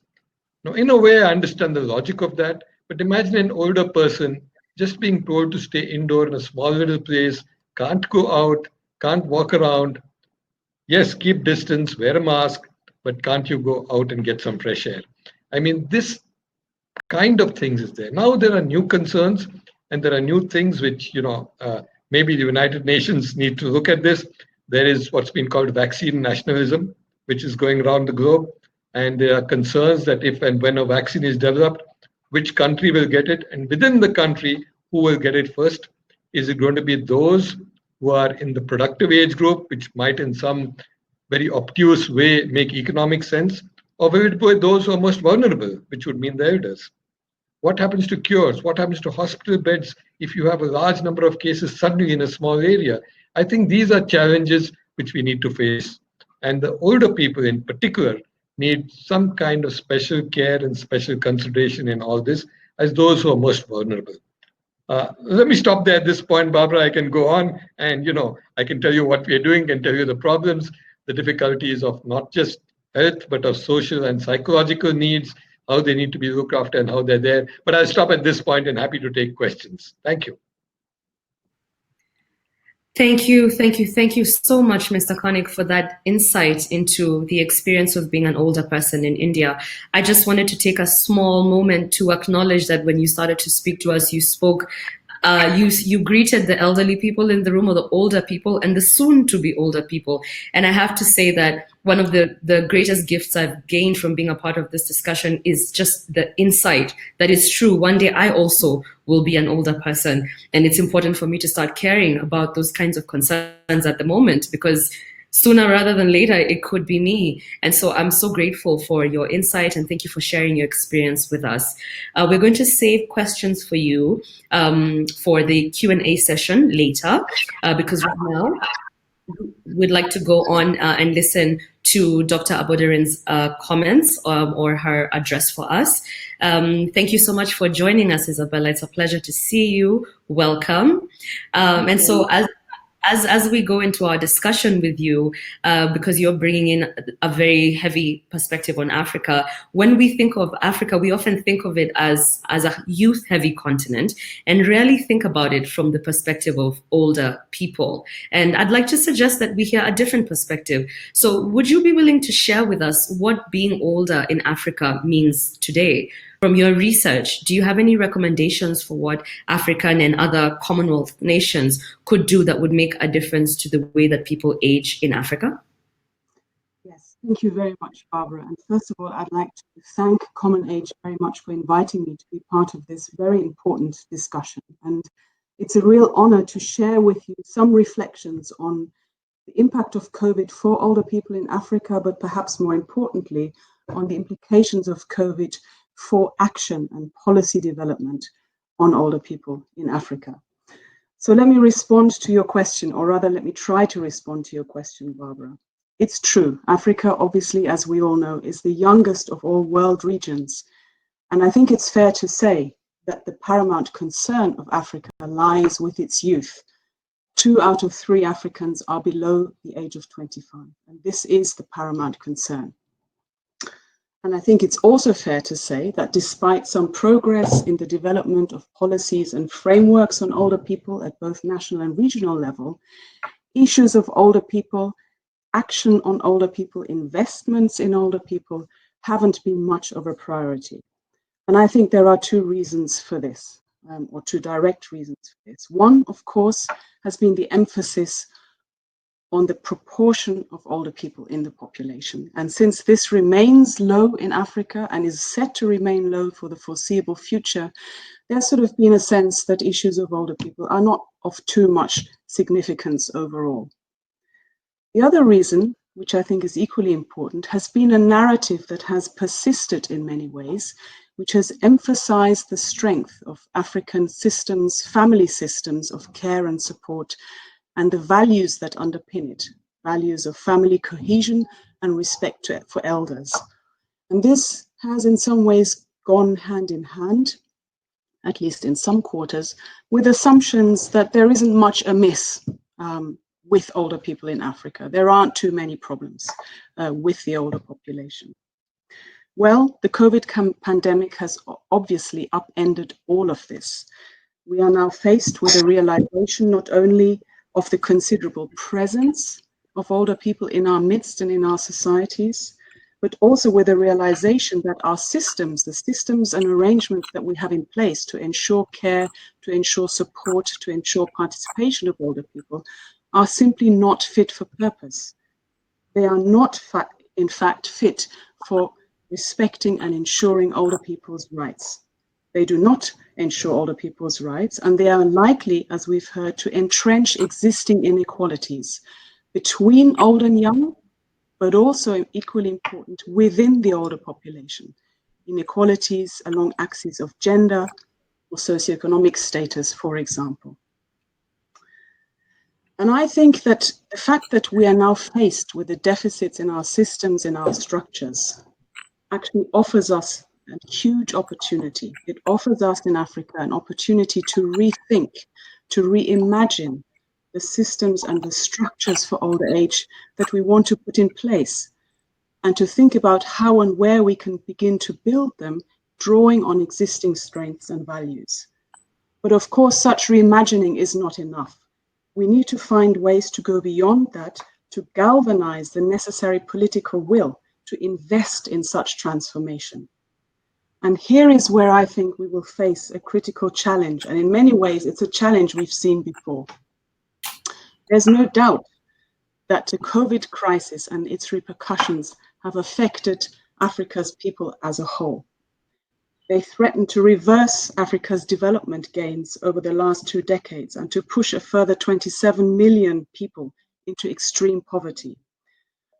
Now, in a way, I understand the logic of that, but imagine an older person just being told to stay indoor in a small little place, can't go out, can't walk around. Yes, keep distance, wear a mask, but can't you go out and get some fresh air? I mean, this kind of things is there. Now there are new concerns and there are new things which, maybe the United Nations need to look at this. There is what's been called vaccine nationalism, which is going around the globe. And there are concerns that if and when a vaccine is developed, which country will get it? And within the country, who will get it first? Is it going to be those who are in the productive age group, which might in some very obtuse way make economic sense? Or will it be those who are most vulnerable, which would mean the elders? What happens to cures? What happens to hospital beds if you have a large number of cases suddenly in a small area? I think these are challenges which we need to face. And the older people in particular need some kind of special care and special consideration in all this as those who are most vulnerable. Let me stop there at this point, Barbara. I can go on and, I can tell you what we are doing, can tell you the problems, the difficulties of not just health, but of social and psychological needs, how they need to be looked after and how they're there. But I'll stop at this point and happy to take questions. Thank you. Thank you so much, Mr. Koenig, for that insight into the experience of being an older person in India. I just wanted to take a small moment to acknowledge that when you started to speak to us, you spoke, you greeted the elderly people in the room, or the older people and the soon-to-be older people. And I have to say that one of the greatest gifts I've gained from being a part of this discussion is just the insight that it's true. One day I also will be an older person. And it's important for me to start caring about those kinds of concerns at the moment, because sooner rather than later, it could be me. And so I'm so grateful for your insight, and thank you for sharing your experience with us. We're going to save questions for you for the Q&A session later, because right now we'd like to go on and listen to Dr. Aboderin's comments or her address for us. Thank you so much for joining us, Isabella. It's a pleasure to see you. Welcome. And so as we go into our discussion with you, because you're bringing in a very heavy perspective on Africa, when we think of Africa, we often think of it as a youth-heavy continent and rarely think about it from the perspective of older people. And I'd like to suggest that we hear a different perspective. So would you be willing to share with us what being older in Africa means today? From your research, do you have any recommendations for what African and other Commonwealth nations could do that would make a difference to the way that people age in Africa? Yes, thank you very much, Barbara. And first of all, I'd like to thank CommonAge very much for inviting me to be part of this very important discussion. And it's a real honor to share with you some reflections on the impact of COVID for older people in Africa, but perhaps more importantly, on the implications of COVID for action and policy development on older people in Africa. So let me respond to your question, or rather let me try to respond to your question, Barbara. It's true, Africa, obviously, as we all know, is the youngest of all world regions. And I think it's fair to say that the paramount concern of Africa lies with its youth. 2 out of 3 Africans are below the age of 25, and this is the paramount concern. And I think it's also fair to say that despite some progress in the development of policies and frameworks on older people at both national and regional level, issues of older people, action on older people, investments in older people haven't been much of a priority. And I think there are 2 reasons for this, or 2 direct reasons for this. One, of course, has been the emphasis on the proportion of older people in the population. And since this remains low in Africa and is set to remain low for the foreseeable future, there's sort of been a sense that issues of older people are not of too much significance overall. The other reason, which I think is equally important, has been a narrative that has persisted in many ways, which has emphasized the strength of African systems, family systems of care and support, and the values that underpin it, values of family cohesion and respect for elders. And this has in some ways gone hand in hand, at least in some quarters, with assumptions that there isn't much amiss with older people in Africa. There aren't too many problems with the older population. Well, the COVID pandemic has obviously upended all of this. We are now faced with a realization not only of the considerable presence of older people in our midst and in our societies, but also with a realization that our systems, the systems and arrangements that we have in place to ensure care, to ensure support, to ensure participation of older people, are simply not fit for purpose. They are not, in fact, fit for respecting and ensuring older people's rights. They do not ensure older people's rights, and they are likely, as we've heard, to entrench existing inequalities between old and young, but also equally important within the older population, inequalities along axes of gender or socioeconomic status, for example. And I think that the fact that we are now faced with the deficits in our systems, in our structures, actually offers us a huge opportunity. It offers us in Africa an opportunity to rethink, to reimagine the systems and the structures for older age that we want to put in place, and to think about how and where we can begin to build them, drawing on existing strengths and values. But of course, such reimagining is not enough. We need to find ways to go beyond that, to galvanize the necessary political will to invest in such transformation. And here is where I think we will face a critical challenge. And in many ways, it's a challenge we've seen before. There's no doubt that the COVID crisis and its repercussions have affected Africa's people as a whole. They threaten to reverse Africa's development gains over the last 2 decades and to push a further 27 million people into extreme poverty.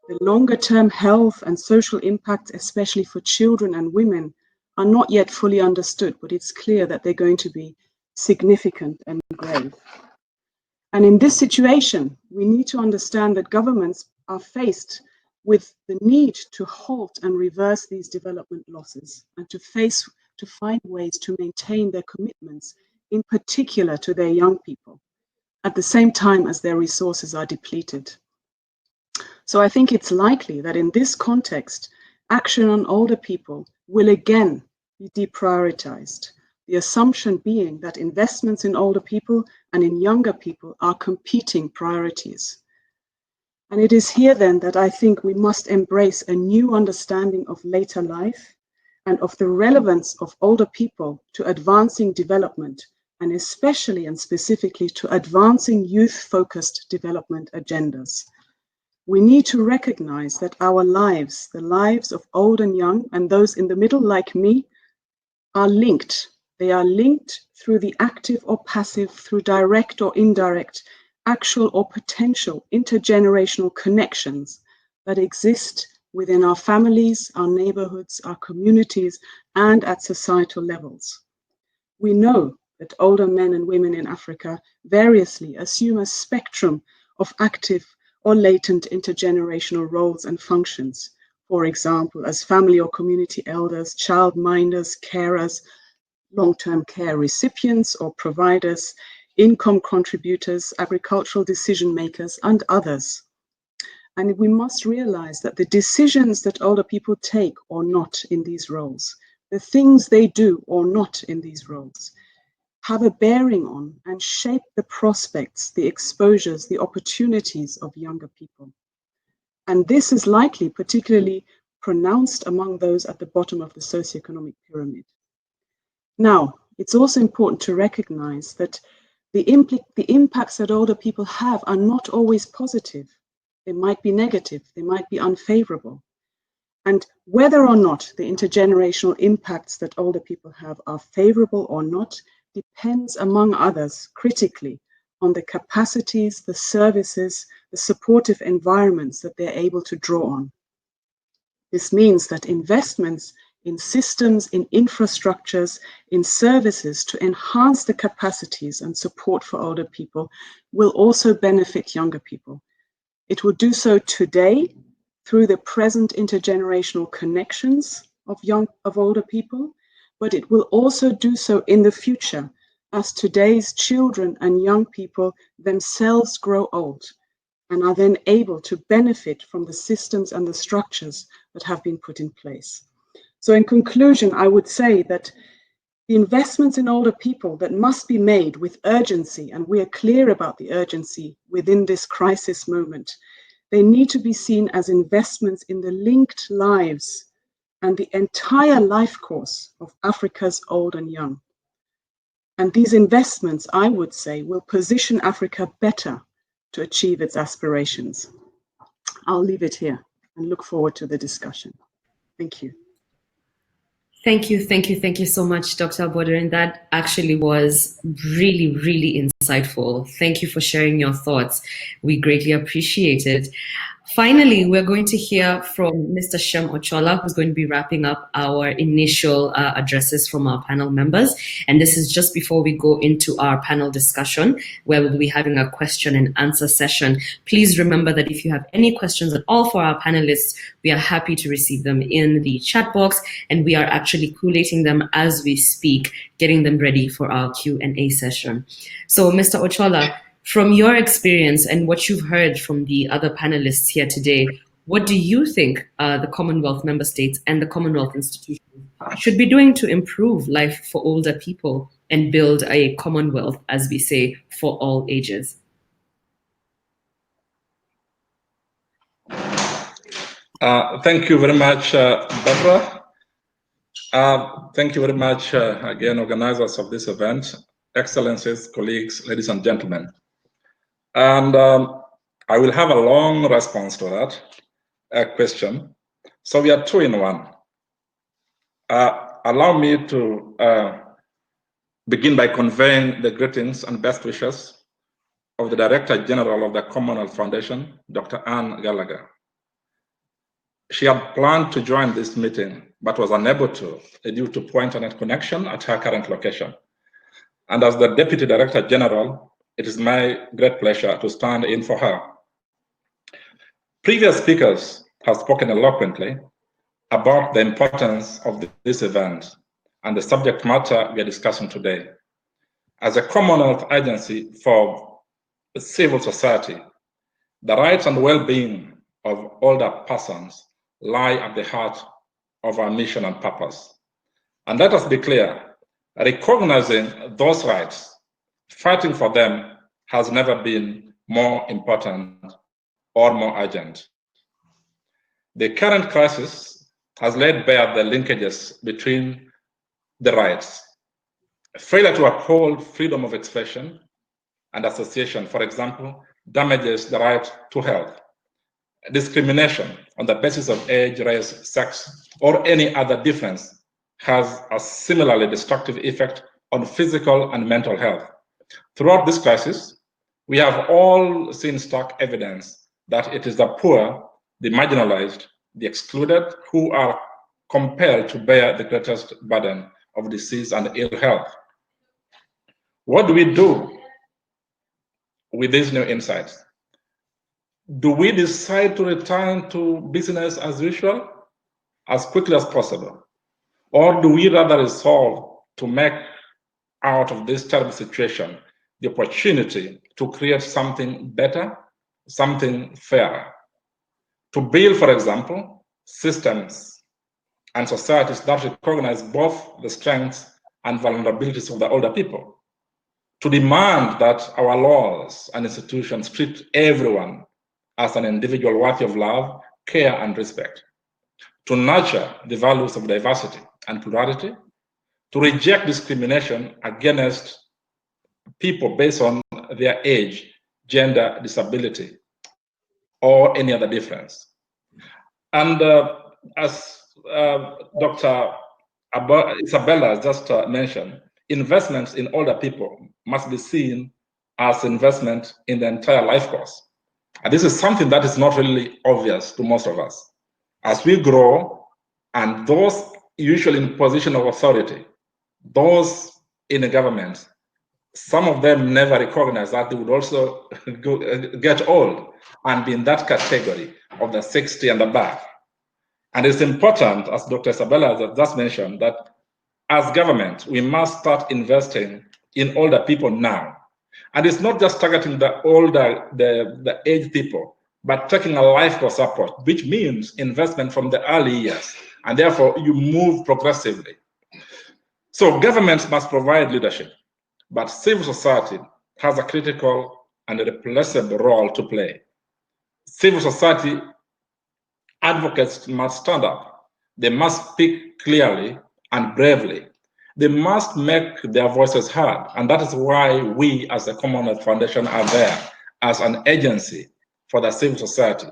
The longer-term health and social impacts, especially for children and women, are not yet fully understood, but it's clear that they're going to be significant and grave. And in this situation, we need to understand that governments are faced with the need to halt and reverse these development losses and to find ways to maintain their commitments, in particular to their young people, at the same time as their resources are depleted. So I think it's likely that in this context, action on older people will again be deprioritized, the assumption being that investments in older people and in younger people are competing priorities. And it is here then that I think we must embrace a new understanding of later life and of the relevance of older people to advancing development, and especially and specifically to advancing youth-focused development agendas. We need to recognize that our lives, the lives of old and young, and those in the middle like me, are linked. They are linked through the active or passive, through direct or indirect, actual or potential intergenerational connections that exist within our families, our neighborhoods, our communities, and at societal levels. We know that older men and women in Africa variously assume a spectrum of active or latent intergenerational roles and functions, for example, as family or community elders, childminders, carers, long-term care recipients or providers, income contributors, agricultural decision makers, and others. And we must realize that the decisions that older people take or not in these roles, the things they do or not in these roles, have a bearing on and shape the prospects, the exposures, the opportunities of younger people. And this is likely particularly pronounced among those at the bottom of the socioeconomic pyramid. Now, it's also important to recognize that the impacts that older people have are not always positive. They might be negative, they might be unfavorable. And whether or not the intergenerational impacts that older people have are favorable or not depends, among others, critically on the capacities, the services, the supportive environments that they're able to draw on. This means that investments in systems, in infrastructures, in services to enhance the capacities and support for older people will also benefit younger people. It will do so today through the present intergenerational connections of older people, but it will also do so in the future as today's children and young people themselves grow old and are then able to benefit from the systems and the structures that have been put in place. So in conclusion, I would say that the investments in older people that must be made with urgency, and we are clear about the urgency within this crisis moment, they need to be seen as investments in the linked lives and the entire life course of Africa's old and young. And these investments, I would say, will position Africa better to achieve its aspirations. I'll leave it here and look forward to the discussion. Thank you. Thank you so much, Dr. Aboderin. That actually was really, really insightful. Thank you for sharing your thoughts. We greatly appreciate it. Finally, we're going to hear from Mr. Shem Ochola, who's going to be wrapping up our initial addresses from our panel members. And this is just before we go into our panel discussion, where we'll be having a question and answer session. Please remember that if you have any questions at all for our panelists, we are happy to receive them in the chat box, and we are actually collating them as we speak, getting them ready for our Q&A session. So, Mr. Ochola, from your experience and what you've heard from the other panelists here today, what do you think the Commonwealth member states and the Commonwealth institutions should be doing to improve life for older people and build a Commonwealth, as we say, for all ages? Thank you very much, Barbara. Thank you very much, again, organizers of this event, excellencies, colleagues, ladies and gentlemen. And I will have a long response to that question. So we are two in one. Allow me to begin by conveying the greetings and best wishes of the Director General of the Commonwealth Foundation, Dr. Anne Gallagher. She had planned to join this meeting, but was unable to due to poor internet connection at her current location. And as the Deputy Director General, it is my great pleasure to stand in for her. Previous speakers have spoken eloquently about the importance of this event and the subject matter we are discussing today. As a Commonwealth agency for civil society, the rights and well-being of older persons lie at the heart of our mission and purpose. And let us be clear, recognizing those rights, fighting for them has never been more important or more urgent. The current crisis has laid bare the linkages between the rights. Failure to uphold freedom of expression and association, for example, damages the right to health. Discrimination on the basis of age, race, sex, or any other difference has a similarly destructive effect on physical and mental health. Throughout this crisis, we have all seen stark evidence that it is the poor, the marginalized, the excluded who are compelled to bear the greatest burden of disease and ill health. What do we do with these new insights? Do we decide to return to business as usual as quickly as possible? Or do we rather resolve to make out of this terrible situation the opportunity to create something better, something fairer? To build, for example, systems and societies that recognize both the strengths and vulnerabilities of the older people. To demand that our laws and institutions treat everyone as an individual worthy of love, care, and respect. To nurture the values of diversity and plurality. To reject discrimination against people based on their age, gender, disability, or any other difference. And as Dr. Isabella just mentioned, investments in older people must be seen as investment in the entire life course. And this is something that is not really obvious to most of us. As we grow, and those usually in position of authority, those in the government, some of them never recognize that they would also get old and be in that category of the 60 and above. And it's important, as Dr. Isabella just mentioned, that as government, we must start investing in older people now. And it's not just targeting the older, the aged people, but taking a life course approach, which means investment from the early years. And therefore, you move progressively. So governments must provide leadership, but civil society has a critical and irreplaceable role to play. Civil society advocates must stand up. They must speak clearly and bravely. They must make their voices heard. And that is why we as the Commonwealth Foundation are there as an agency for the civil society.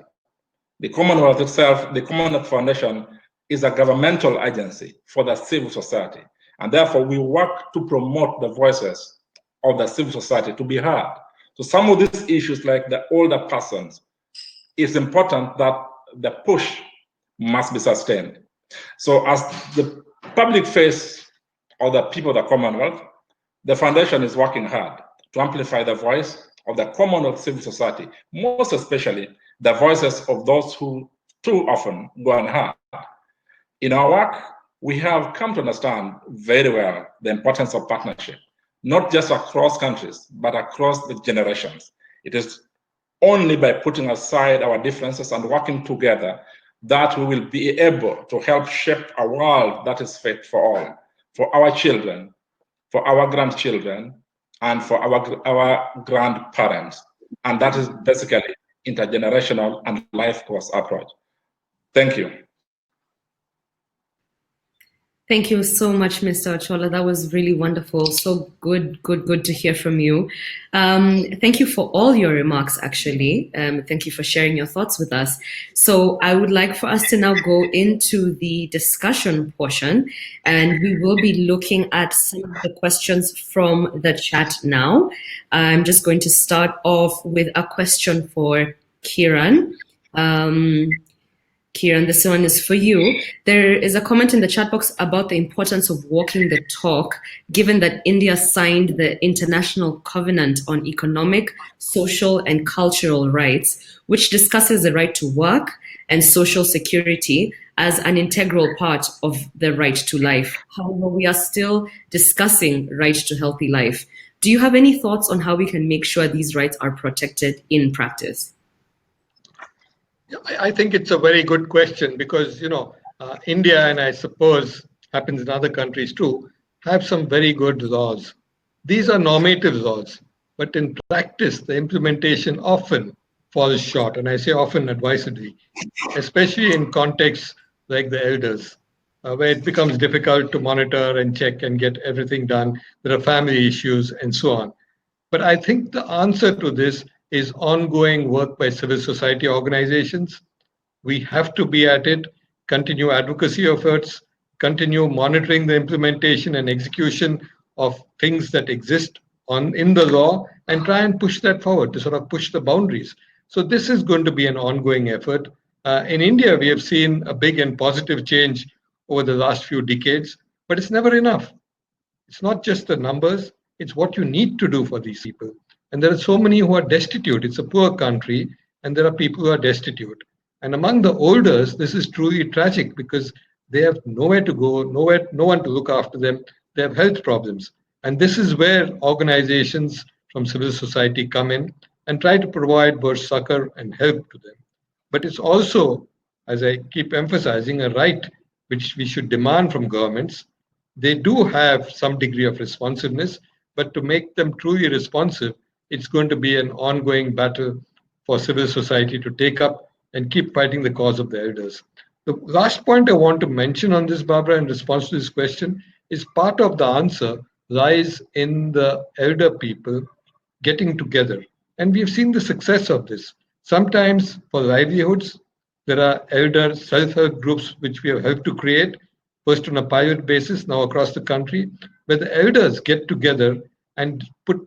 The Commonwealth itself, the Commonwealth Foundation, is a governmental agency for the civil society. And therefore, we work to promote the voices of the civil society to be heard. So some of these issues, like the older persons, it's important that the push must be sustained. So as the public face of the people of the Commonwealth, the Foundation is working hard to amplify the voice of the Commonwealth civil society, most especially the voices of those who too often go unheard. In our work, we have come to understand very well the importance of partnership, not just across countries, but across the generations. It is only by putting aside our differences and working together that we will be able to help shape a world that is fit for all, for our children, for our grandchildren, and for our grandparents. And that is basically intergenerational and life course approach. Thank you. Thank you so much, Mr. Ochola. That was really wonderful. So good to hear from you. Thank you for all your remarks, actually. Thank you for sharing your thoughts with us. So I would like for us to now go into the discussion portion, and we will be looking at some of the questions from the chat now. I'm just going to start off with a question for Kiran. Kieran, this one is for you. There is a comment in the chat box about the importance of walking the talk, given that India signed the International Covenant on Economic, Social, and Cultural Rights, which discusses the right to work and social security as an integral part of the right to life. However, we are still discussing right to healthy life. Do you have any thoughts on how we can make sure these rights are protected in practice? I think it's a very good question because, India, and I suppose happens in other countries too, have some very good laws. These are normative laws, but in practice, the implementation often falls short, and I say often advisedly, especially in contexts like the elders, where it becomes difficult to monitor and check and get everything done. There are family issues and so on. But I think the answer to this is ongoing work by civil society organizations. We have to be at it, continue advocacy efforts, continue monitoring the implementation and execution of things that exist in the law, and try and push that forward to sort of push the boundaries. So this is going to be an ongoing effort. In India, we have seen a big and positive change over the last few decades, but it's never enough. It's not just the numbers, it's what you need to do for these people. And there are so many who are destitute. It's a poor country, and there are people who are destitute. And among the elders, this is truly tragic because they have nowhere to go, no one to look after them. They have health problems. And this is where organizations from civil society come in and try to provide both succor and help to them. But it's also, as I keep emphasizing, a right which we should demand from governments. They do have some degree of responsiveness, but to make them truly responsive, it's going to be an ongoing battle for civil society to take up and keep fighting the cause of the elders. The last point I want to mention on this, Barbara, in response to this question, is part of the answer lies in the elder people getting together. And we've seen the success of this. Sometimes for livelihoods, there are elder self-help groups which we have helped to create, first on a pilot basis, now across the country, where the elders get together and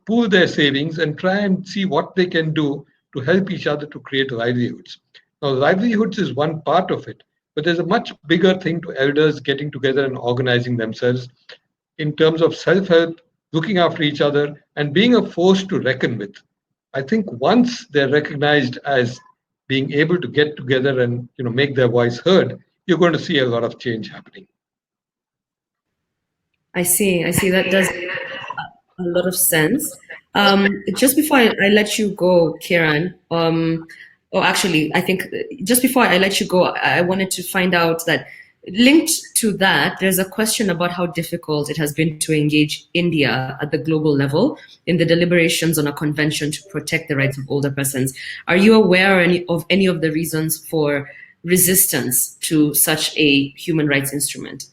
pool their savings and try and see what they can do to help each other to create livelihoods. Now, livelihoods is one part of it, but there's a much bigger thing to elders getting together and organizing themselves in terms of self-help, looking after each other, and being a force to reckon with. I think once they're recognized as being able to get together and make their voice heard, you're going to see a lot of change happening. I see. That does a lot of sense. Just before I let you go, Kieran, I think just before I let you go, I wanted to find out that linked to that, there's a question about how difficult it has been to engage India at the global level in the deliberations on a convention to protect the rights of older persons. Are you aware of any of the reasons for resistance to such a human rights instrument?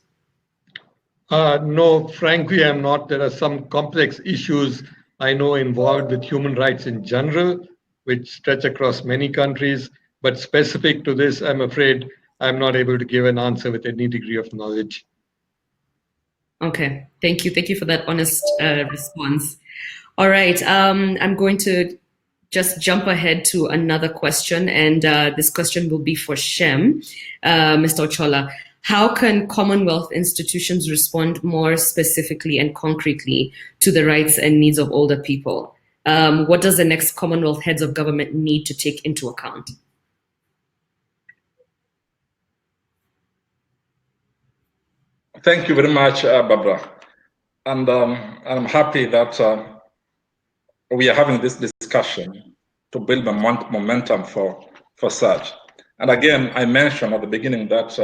No, frankly, I'm not. There are some complex issues I know involved with human rights in general, which stretch across many countries. But specific to this, I'm afraid I'm not able to give an answer with any degree of knowledge. Okay, thank you. Thank you for that honest response. All right, I'm going to just jump ahead to another question, and this question will be for Shem, Mr. Ochola. How can Commonwealth institutions respond more specifically and concretely to the rights and needs of older people? What does the next Commonwealth heads of government need to take into account? Thank you very much, Barbara. And I'm happy that we are having this discussion to build momentum for such. And again, I mentioned at the beginning that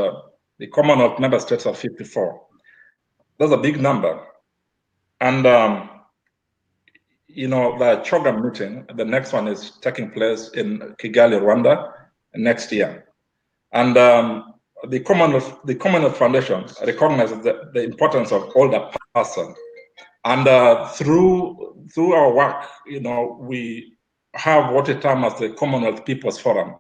the Commonwealth member states are 54. That's a big number. And, the CHOGM meeting, the next one is taking place in Kigali, Rwanda, next year. And the Commonwealth Foundation recognizes the importance of older person. And through our work, we have what we term as the Commonwealth People's Forum,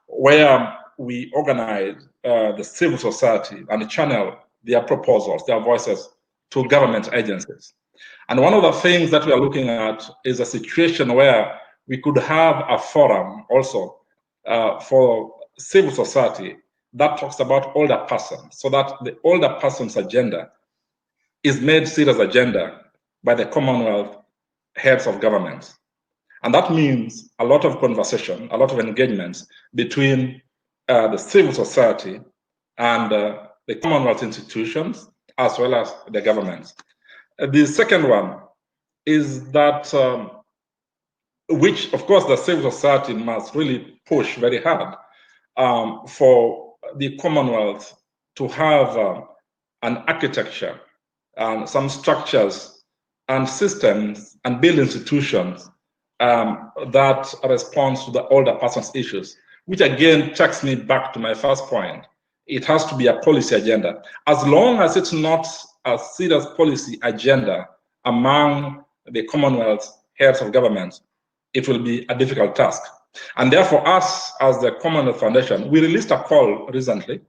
where we organize the civil society and channel their proposals, their voices to government agencies. And one of the things that we are looking at is a situation where we could have a forum also for civil society that talks about older persons, so that the older person's agenda is made serious agenda by the Commonwealth heads of government. And that means a lot of conversation, a lot of engagements between the civil society and the Commonwealth institutions, as well as the government. The second one is that, which of course the civil society must really push very hard for the Commonwealth to have an architecture and some structures and systems and build institutions that respond to the older person's issues, which again takes me back to my first point. It has to be a policy agenda. As long as it's not a serious policy agenda among the Commonwealth heads of government, it will be a difficult task. And therefore, us as the Commonwealth Foundation, we released a call recently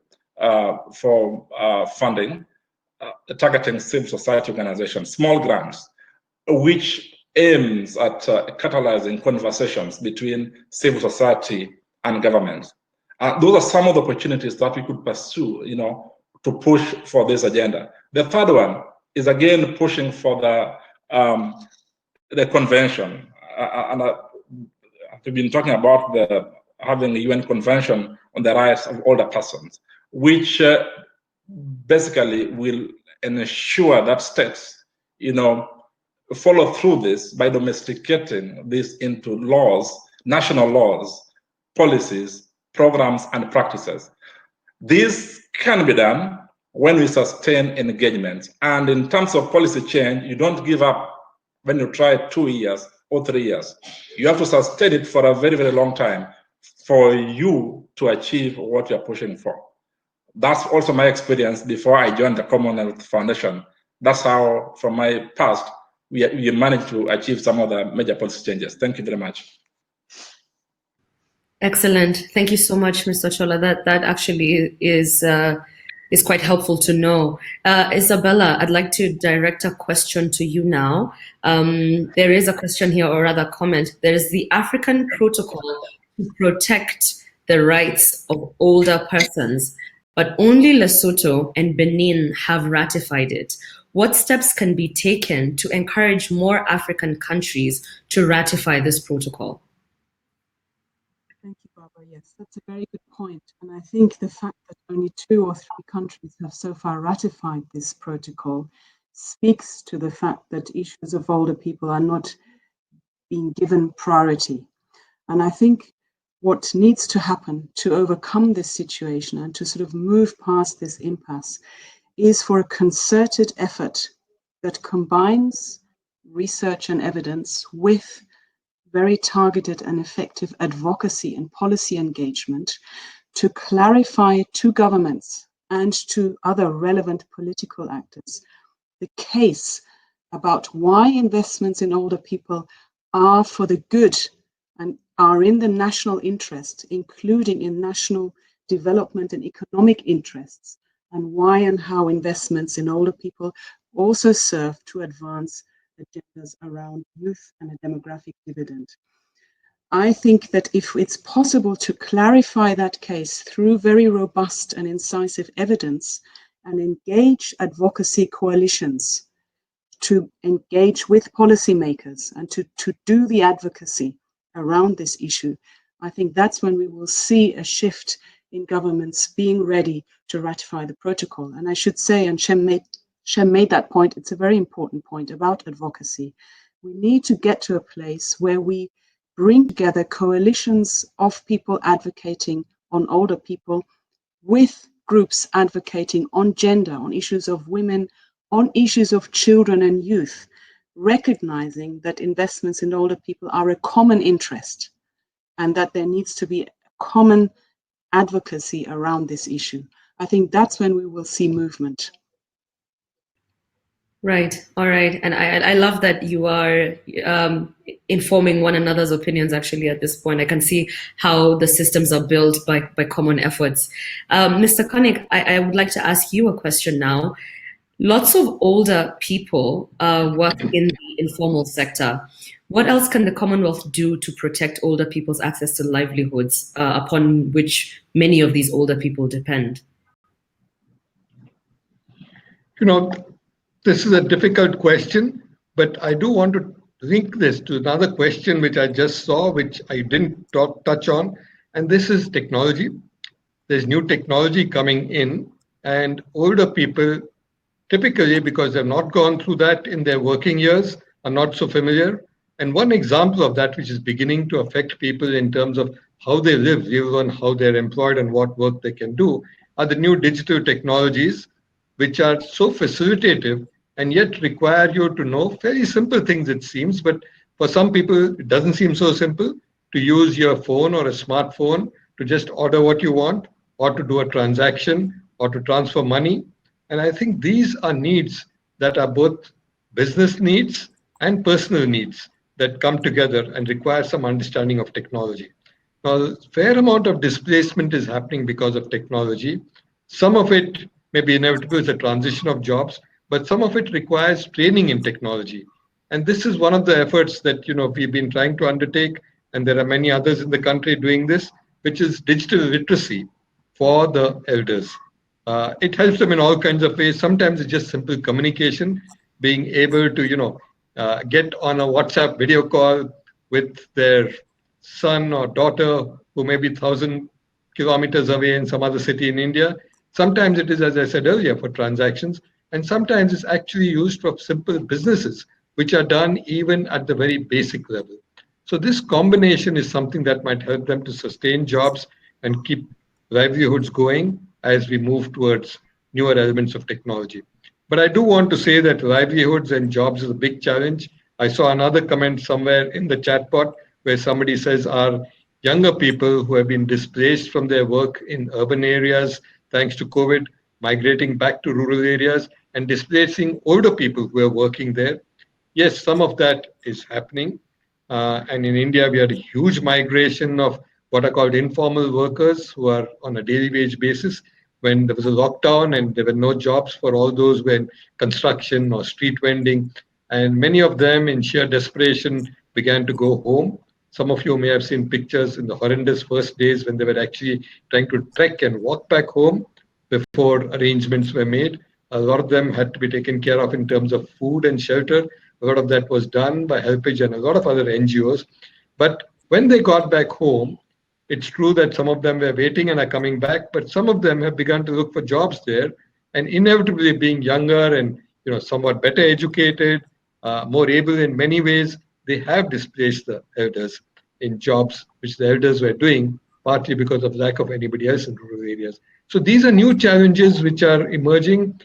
for funding targeting civil society organizations, small grants, which aims at catalyzing conversations between civil society and government. Those are some of the opportunities that we could pursue, to push for this agenda. The third one is again pushing for the convention, and we've been talking about having a UN convention on the rights of older persons, which basically will ensure that states, follow through this by domesticating this into laws, national laws, policies, programs, and practices. This can be done when we sustain engagement. And in terms of policy change, you don't give up when you try 2 years or 3 years. You have to sustain it for a very, very long time for you to achieve what you're pushing for. That's also my experience before I joined the Commonwealth Foundation. That's how, from my past, we managed to achieve some of the major policy changes. Thank you very much. Excellent. Thank you so much, Mr. Chola. That actually is quite helpful to know. Isabella, I'd like to direct a question to you now. There is a question here, or rather comment. There is the African Protocol to protect the rights of older persons, but only Lesotho and Benin have ratified it. What steps can be taken to encourage more African countries to ratify this protocol? Thank you, Barbara. Yes, that's a very good point. And I think the fact that only 2 or 3 countries have so far ratified this protocol speaks to the fact that issues of older people are not being given priority. And I think what needs to happen to overcome this situation and to sort of move past this impasse is for a concerted effort that combines research and evidence with very targeted and effective advocacy and policy engagement to clarify to governments and to other relevant political actors the case about why investments in older people are for the good and are in the national interest, including in national development and economic interests, and why and how investments in older people also serve to advance agendas around youth and a demographic dividend. I think that if it's possible to clarify that case through very robust and incisive evidence and engage advocacy coalitions, to engage with policymakers and to do the advocacy around this issue, I think that's when we will see a shift in governments being ready to ratify the protocol. And I should say, and Shem made that point, it's a very important point about advocacy. We need to get to a place where we bring together coalitions of people advocating on older people with groups advocating on gender, on issues of women, on issues of children and youth, recognizing that investments in older people are a common interest and that there needs to be a common advocacy around this issue. I think that's when we will see movement. Right. All right. And I love that you are informing one another's opinions actually at this point. I can see how the systems are built by common efforts. Mr. Koenig, I would like to ask you a question now. Lots of older people work in the informal sector. What else can the Commonwealth do to protect older people's access to livelihoods upon which many of these older people depend? You know, this is a difficult question, but I do want to link this to another question which I just saw, which I didn't touch on, and this is technology. There's new technology coming in, and older people, typically because they've not gone through that in their working years, are not so familiar. And one example of that, which is beginning to affect people in terms of how they live, even how they're employed and what work they can do, are the new digital technologies, which are so facilitative and yet require you to know very simple things, it seems. But for some people, it doesn't seem so simple to use your phone or a smartphone to just order what you want, or to do a transaction, or to transfer money. And I think these are needs that are both business needs and personal needs that come together and require some understanding of technology. Now, a fair amount of displacement is happening because of technology. Some of it may be inevitable as a transition of jobs, but some of it requires training in technology. And this is one of the efforts that we've been trying to undertake, and there are many others in the country doing this, which is digital literacy for the elders. It helps them in all kinds of ways. Sometimes it's just simple communication, being able to get on a WhatsApp video call with their son or daughter who may be 1,000 kilometers away in some other city in India. Sometimes it is, as I said earlier, for transactions, and sometimes it's actually used for simple businesses, which are done even at the very basic level. So this combination is something that might help them to sustain jobs and keep livelihoods going as we move towards newer elements of technology. But I do want to say that livelihoods and jobs is a big challenge. I saw another comment somewhere in the chat bot where somebody says our younger people who have been displaced from their work in urban areas thanks to COVID, migrating back to rural areas and displacing older people who are working there. Yes, some of that is happening. And in India, we had a huge migration of what are called informal workers who are on a daily wage basis. When there was a lockdown and there were no jobs for all those who were in construction or street vending, and many of them in sheer desperation began to go home. Some of you may have seen pictures in the horrendous first days when they were actually trying to trek and walk back home before arrangements were made. A lot of them had to be taken care of in terms of food and shelter. A lot of that was done by Helpage and a lot of other NGOs. But when they got back home, it's true that some of them were waiting and are coming back, but some of them have begun to look for jobs there. And inevitably, being younger and somewhat better educated, more able in many ways, they have displaced the elders in jobs which the elders were doing, partly because of lack of anybody else in rural areas. So these are new challenges which are emerging,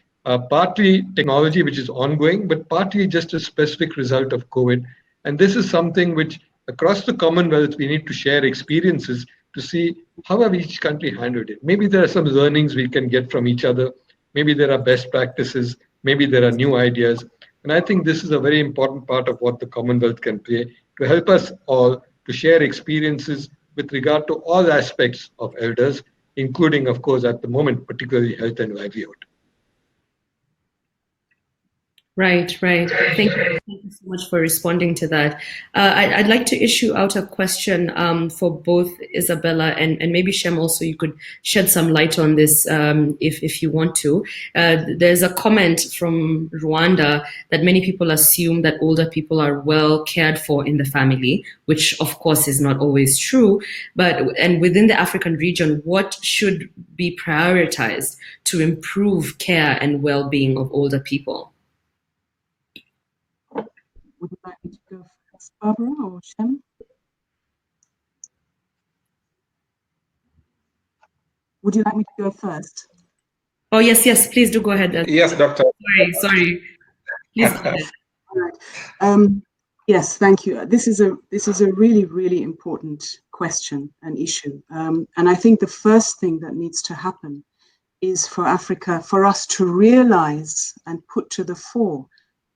partly technology which is ongoing, but partly just a specific result of COVID. And this is something which across the Commonwealth we need to share experiences to see how have each country handled it. Maybe there are some learnings we can get from each other. Maybe there are best practices. Maybe there are new ideas. And I think this is a very important part of what the Commonwealth can play to help us all to share experiences with regard to all aspects of elders, including, of course, at the moment, particularly health and livelihood. Right. Thank you so much for responding to that. I'd like to issue out a question for both Isabella and maybe Shem also. You could shed some light on this if you want to. There's a comment from Rwanda that many people assume that older people are well cared for in the family, which of course is not always true. And within the African region, what should be prioritized to improve care and well-being of older people? Would you like me to go first, Barbara or Shem? Would you like me to go first? Oh, yes, please do go ahead. Yes, Doctor. Sorry. Please go ahead. All right. Yes, thank you. This is a really, really important question and issue. And I think the first thing that needs to happen is for Africa, for us to realize and put to the fore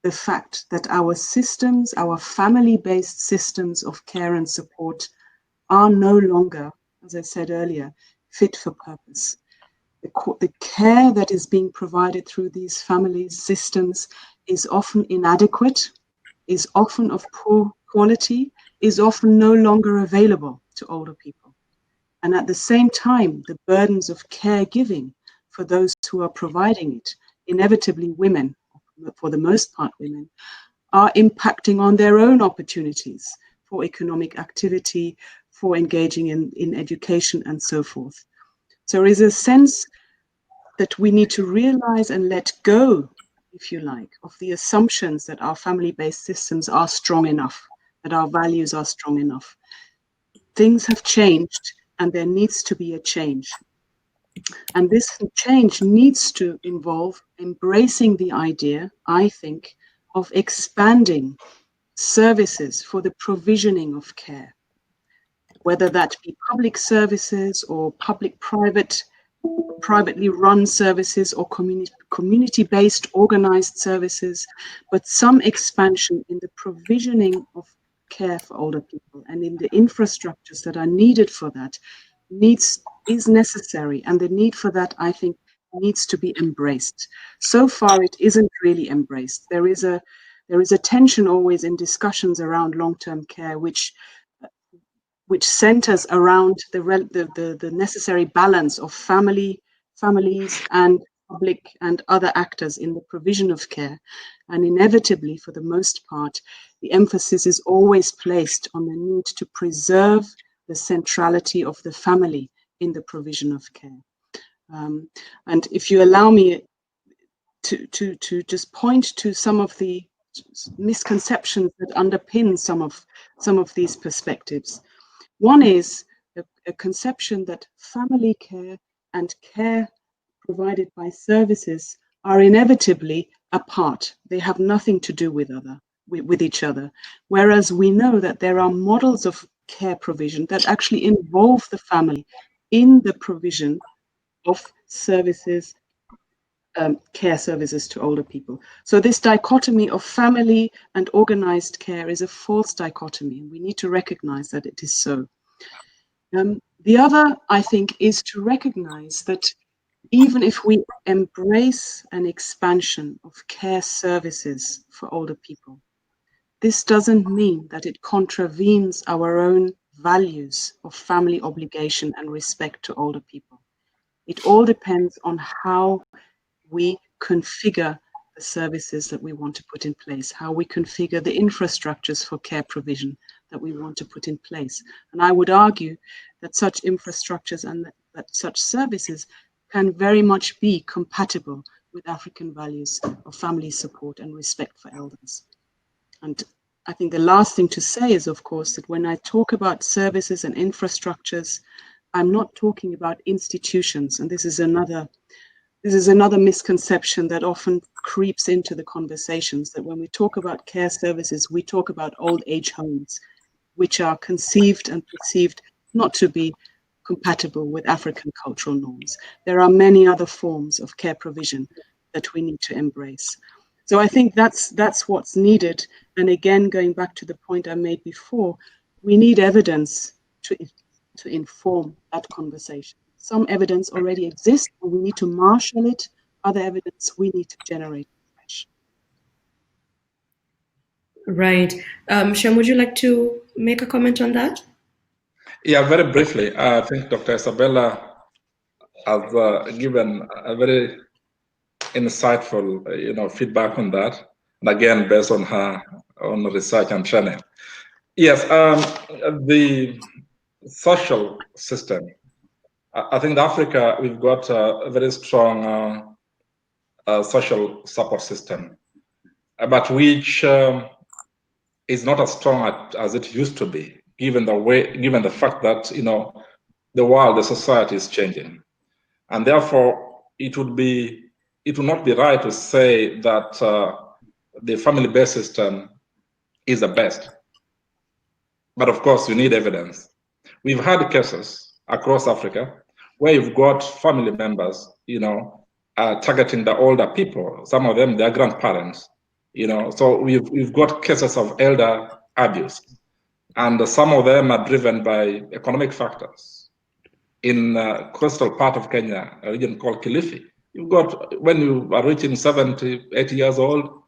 the fact that our systems, our family-based systems of care and support are no longer, as I said earlier, fit for purpose. The care that is being provided through these family systems is often inadequate, is often of poor quality is often no longer available to older people. And at the same time, the burdens of caregiving for those who are providing it, inevitably women, for the most part women, are impacting on their own opportunities for economic activity, for engaging in education and so forth. So there is a sense that we need to realize and let go, if you like, of the assumptions that our family-based systems are strong enough, that our values are strong enough. Things have changed and there needs to be a change. And this change needs to involve embracing the idea, I think, of expanding services for the provisioning of care, whether that be public services or privately run services or community-based organized services, but some expansion in the provisioning of care for older people and in the infrastructures that are needed for that is necessary, and the need for that, I think, needs to be embraced. So far, it isn't really embraced. There is a tension always in discussions around long-term care, which centers around the necessary balance of families and public and other actors in the provision of care. And inevitably, for the most part, the emphasis is always placed on the need to preserve the centrality of the family in the provision of care. And if you allow me to just point to some of the misconceptions that underpin some of these perspectives. One is a conception that family care and care provided by services are inevitably apart. They have nothing to do with each other. Whereas we know that there are models of care provision that actually involve the family in the provision of services, care services to older people. So this dichotomy of family and organized care is a false dichotomy, and we need to recognize that it is so. The other, I think, is to recognize that even if we embrace an expansion of care services for older people, this doesn't mean that it contravenes our own values of family obligation and respect to older people. It all depends on how we configure the services that we want to put in place, how we configure the infrastructures for care provision that we want to put in place. And I would argue that such infrastructures and that such services can very much be compatible with African values of family support and respect for elders. And I think the last thing to say is, of course, that when I talk about services and infrastructures, I'm not talking about institutions. And this is another misconception that often creeps into the conversations, that when we talk about care services, we talk about old age homes, which are conceived and perceived not to be compatible with African cultural norms. There are many other forms of care provision that we need to embrace. So I think that's what's needed. And again, going back to the point I made before, we need evidence to inform that conversation. Some evidence already exists, and we need to marshal it. Other evidence we need to generate fresh. Right. Shem, would you like to make a comment on that? Yeah, very briefly. I think Dr. Isabella has given a very insightful, feedback on that. And again, based on her own research and training. Yes, the social system. I think in Africa, we've got a very strong social support system, but which is not as strong as it used to be, given the fact that the world, the society is changing, and therefore it would not be right to say that the family-based system is the best. But of course, you need evidence. We've had cases across Africa where you've got family members, targeting the older people. Some of them, their grandparents. So we've got cases of elder abuse, and some of them are driven by economic factors. In coastal part of Kenya, a region called Kilifi, you've got, when you are reaching 70, 80 years old,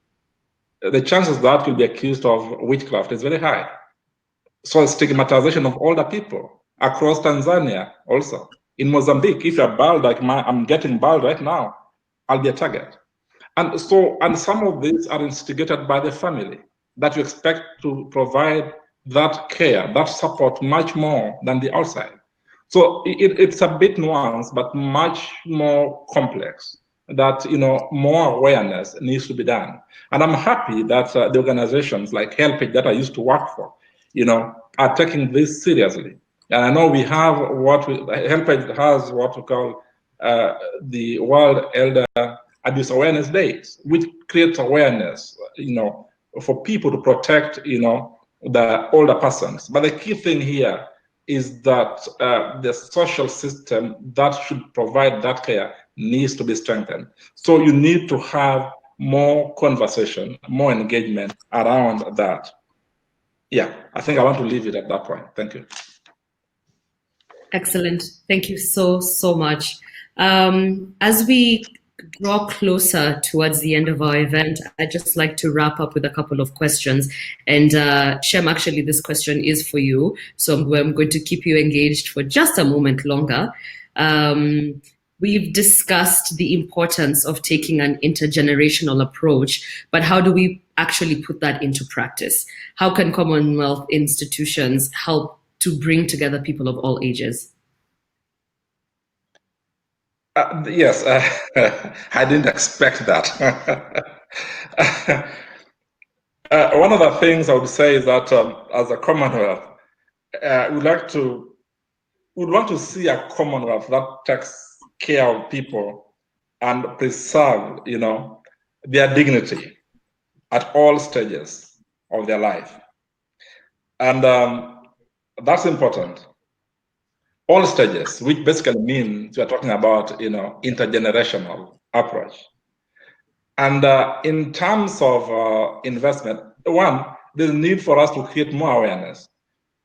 the chances that you'll be accused of witchcraft is very high. So stigmatization of older people across Tanzania also. In Mozambique, if you're bald like I'm getting bald right now, I'll be a target. And some of these are instigated by the family that you expect to provide that care, that support much more than the outside. So it's a bit nuanced, but much more complex. That more awareness needs to be done, and I'm happy that the organizations like HelpAge that I used to work for, are taking this seriously. And I know we have HelpAge has what we call the World Elder Abuse Awareness Days, which creates awareness, for people to protect, the older persons. But the key thing here is that the social system that should provide that care needs to be strengthened. So you need to have more conversation, more engagement around that. Yeah, I think I want to leave it at that point. Thank you. Excellent. Thank you so much. As we draw closer towards the end of our event, I'd just like to wrap up with a couple of questions. And Shem, actually, this question is for you. So I'm going to keep you engaged for just a moment longer. We've discussed the importance of taking an intergenerational approach, but how do we actually put that into practice? How can Commonwealth institutions help to bring together people of all ages? Yes, I didn't expect that. One of the things I would say is that as a Commonwealth, we'd want to see a Commonwealth that takes care of people and preserve, their dignity at all stages of their life. And that's important. All stages, which basically means we're talking about, intergenerational approach. And in terms of investment, one, there's a need for us to create more awareness.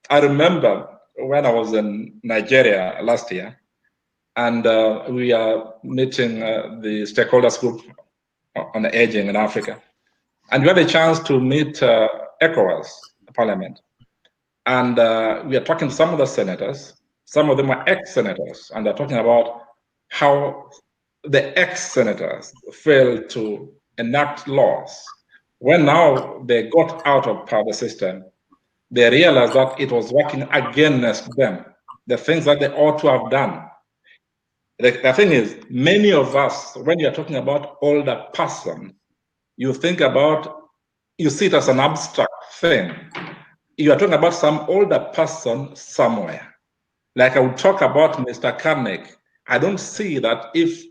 I remember when I was in Nigeria last year, and we are meeting the stakeholders group on aging in Africa. And we had a chance to meet ECOWAS Parliament. And we are talking to some of the senators. Some of them are ex-senators, and they're talking about how the ex-senators failed to enact laws. When now they got out of the system, they realized that it was working against them, the things that they ought to have done. The thing is, many of us, when you're talking about older person, you see it as an abstract thing. You are talking about some older person somewhere. Like I would talk about Mr. Carnegie. I don't see that if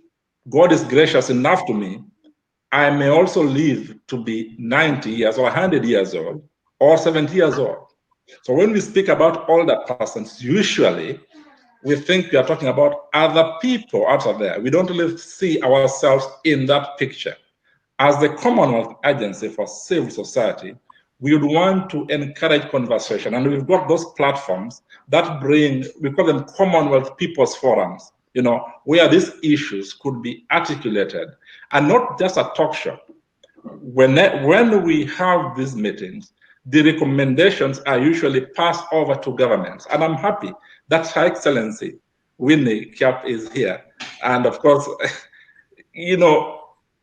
God is gracious enough to me, I may also live to be 90 years or 100 years old or 70 years old. So when we speak about older persons, usually we think we are talking about other people out there. We don't really see ourselves in that picture. As the Commonwealth Agency for Civil Society, we would want to encourage conversation, and we've got those platforms that we call them Commonwealth People's Forums, where these issues could be articulated, and not just a talk show. When we have these meetings, the recommendations are usually passed over to governments, and I'm happy that Her Excellency Winnie Kiap is here, and of course,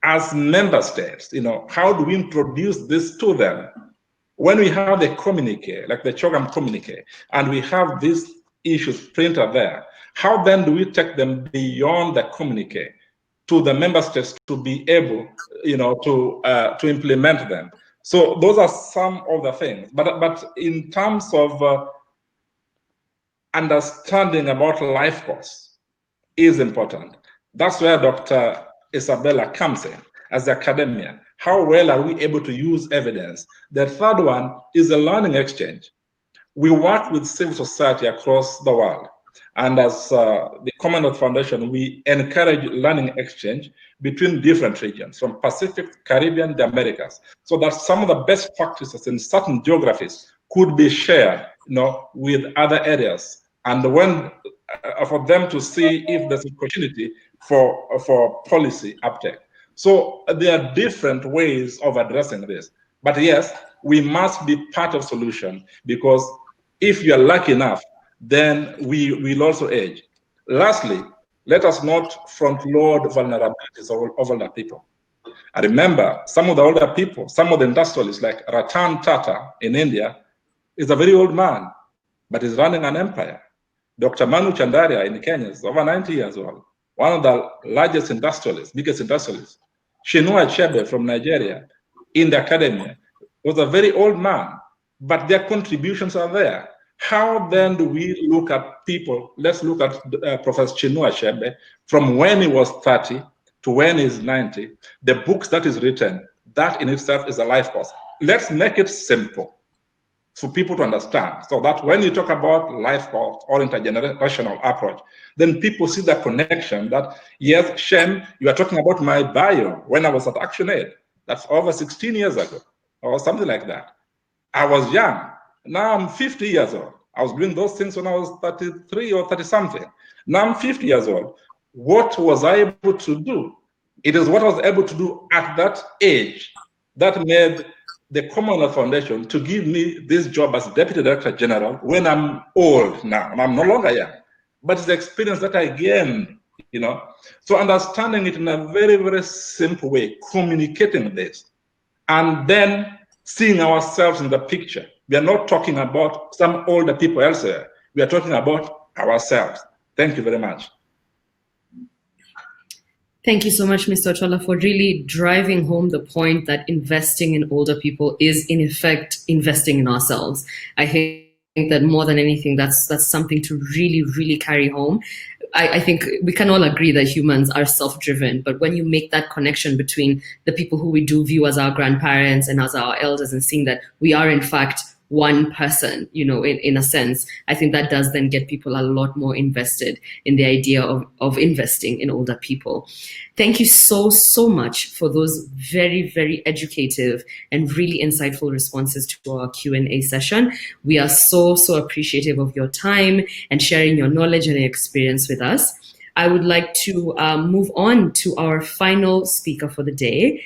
as member states, how do we introduce this to them? When we have the communique, like the Chogam communique, and we have these issues printed there, how then do we take them beyond the communique to the member states to be able, to implement them? So those are some of the things. But in terms of understanding about life course is important. That's where Dr. Isabella comes in as academia. How well are we able to use evidence? The third one is the learning exchange. We work with civil society across the world. And as the Commonwealth Foundation, we encourage learning exchange between different regions, from Pacific, Caribbean, the Americas, so that some of the best practices in certain geographies could be shared, with other areas. And when for them to see if there's opportunity for policy uptake. So there are different ways of addressing this. But yes, we must be part of solution, because if you are lucky enough, then we will also age. Lastly, let us not front-load vulnerabilities of older people. I remember some of the older people, some of the industrialists like Ratan Tata in India is a very old man, but is running an empire. Dr. Manu Chandaria in Kenya is over 90 years old, one of the largest industrialists, biggest industrialists. Chinua Achebe from Nigeria in the academia was a very old man, but their contributions are there. How then do we look at people? Let's look at Professor Chinua Achebe from when he was 30 to when he's 90. The books that is written, that in itself is a life course. Let's make it simple for people to understand, so that when you talk about life course or intergenerational approach, then people see the connection that, yes, Shem, you are talking about my bio when I was at ActionAid. That's over 16 years ago, or something like that. I was young. Now I'm 50 years old. I was doing those things when I was 33 or 30 something. Now I'm 50 years old. What was I able to do? It is what I was able to do at that age that made the Commonwealth Foundation to give me this job as Deputy Director General when I'm old now, and I'm no longer young. But it's the experience that I gained, you know. So understanding it in a very, very simple way, communicating this, and then seeing ourselves in the picture. We are not talking about some older people elsewhere. We are talking about ourselves. Thank you very much. Thank you so much, Mr. Ochola, for really driving home the point that investing in older people is, in effect, investing in ourselves. I think that more than anything, that's something to really, really carry home. I think we can all agree that humans are self-driven, but when you make that connection between the people who we do view as our grandparents and as our elders, and seeing that we are, in fact, one person, you know, in a sense, I think that does then get people a lot more invested in the idea of investing in older people. Thank you so, so much for those very, very educative and really insightful responses to our Q&A session. We are so, so appreciative of your time and sharing your knowledge and your experience with us. I would like to move on to our final speaker for the day.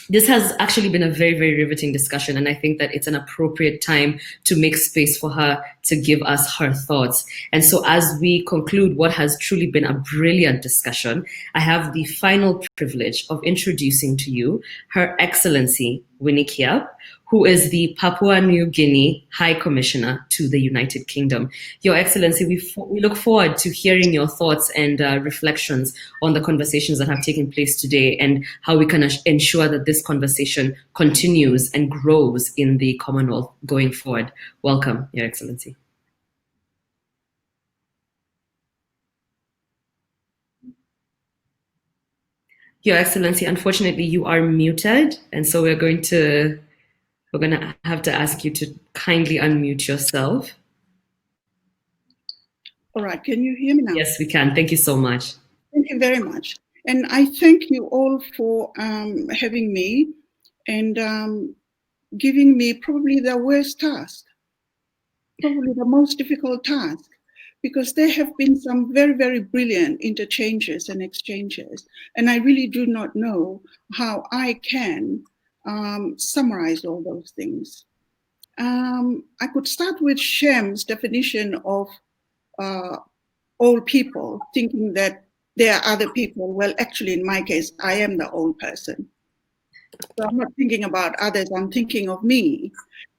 This has actually been a very, very riveting discussion, and I think that it's an appropriate time to make space for her to give us her thoughts. And so as we conclude what has truly been a brilliant discussion, I have the final privilege of introducing to you Her Excellency Winnie Kiap, who is the Papua New Guinea High Commissioner to the United Kingdom. Your Excellency, we look forward to hearing your thoughts and reflections on the conversations that have taken place today and how we can ensure that this conversation continues and grows in the Commonwealth going forward. Welcome, Your Excellency. Your Excellency, unfortunately, you are muted, and so we're going to have to ask you to kindly unmute yourself. All right, can you hear me now? Yes, we can. Thank you so much. Thank you very much. And I thank you all for having me and giving me probably the worst task, probably the most difficult task, because there have been some very, very brilliant interchanges and exchanges. And I really do not know how I can summarize all those things. I could start with Shem's definition of old people, thinking that there are other people. Well, actually, in my case, I am the old person. So I'm not thinking about others, I'm thinking of me.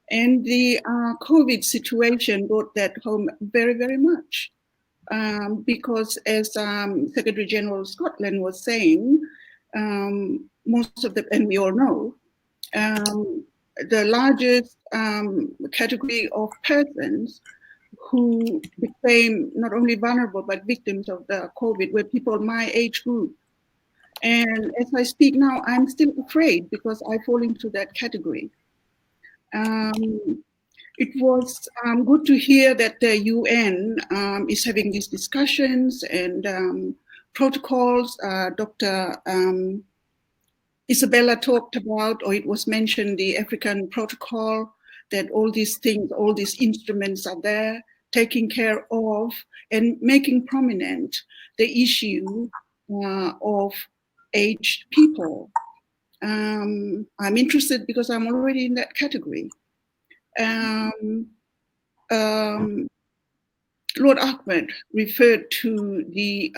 And the COVID situation brought that home very, very much. Because as Secretary General Scotland was saying, most of the, and we all know, the largest category of persons who became not only vulnerable but victims of the COVID were people my age group. And as I speak now, I'm still afraid because I fall into that category. It was good to hear that the UN is having these discussions and protocols. Dr. Isabella talked about, or it was mentioned, the African protocol, that all these things, all these instruments are there, taking care of and making prominent the issue of aged people. I'm interested because I'm already in that category. Lord Ahmed referred to the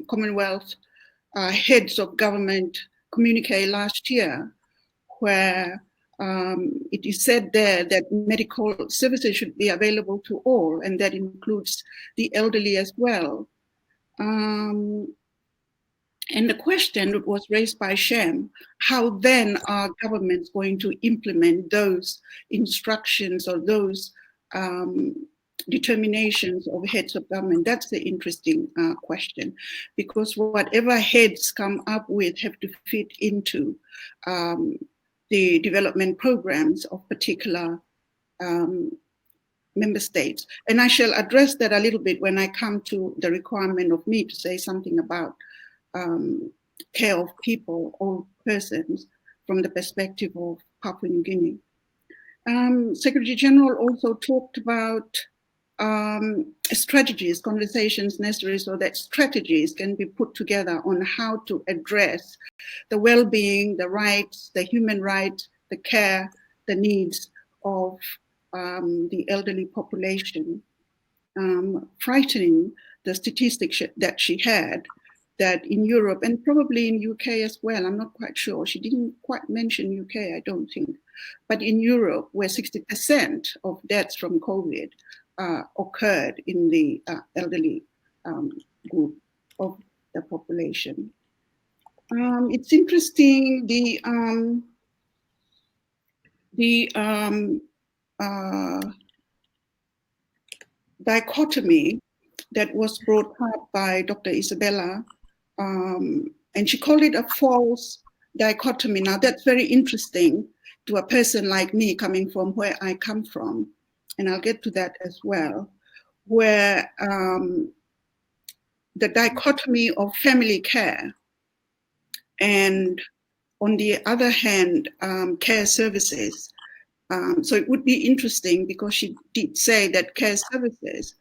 Commonwealth heads of government communique last year, where it is said there that medical services should be available to all, and that includes the elderly as well. And the question that was raised by Shem, how then are governments going to implement those instructions or those determinations of heads of government? That's the interesting question, because whatever heads come up with have to fit into the development programs of particular member states. And I shall address that a little bit when I come to the requirement of me to say something about care of people or persons from the perspective of Papua New Guinea. Secretary General also talked about strategies, conversations necessary so that strategies can be put together on how to address the well-being, the rights, the human rights, the care, the needs of the elderly population. Frightening the statistics that she had, that in Europe and probably in UK as well, I'm not quite sure. She didn't quite mention UK, I don't think. But in Europe, where 60% of deaths from COVID occurred in the elderly group of the population. It's interesting, dichotomy that was brought up by Dr. Isabella, and she called it a false dichotomy. Now that's very interesting to a person like me coming from where I come from, and I'll get to that as well, where the dichotomy of family care and on the other hand, care services. So it would be interesting because she did say that care services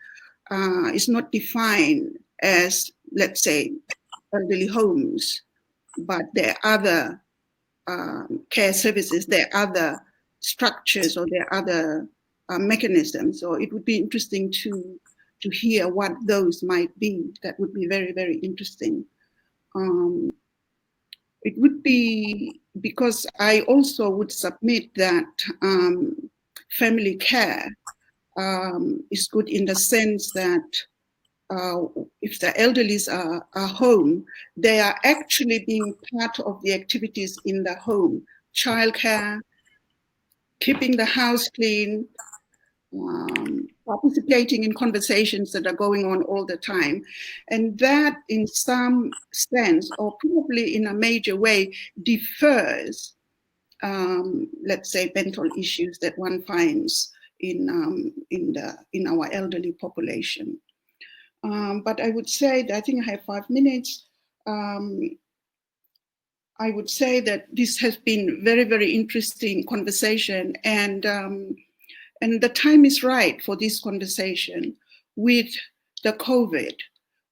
is not defined as, let's say, elderly homes, but there are other care services, there are other structures, or there are other mechanisms. So it would be interesting to hear what those might be. That would be very, very interesting. It would be, because I also would submit that family care is good in the sense that if the elderlies are home, they are actually being part of the activities in the home. Childcare, keeping the house clean, participating in conversations that are going on all the time. And that in some sense, or probably in a major way, differs, let's say, mental issues that one finds in our elderly population. But I would say that I think I have 5 minutes. I would say that this has been very, very interesting conversation, and the time is right for this conversation with the COVID.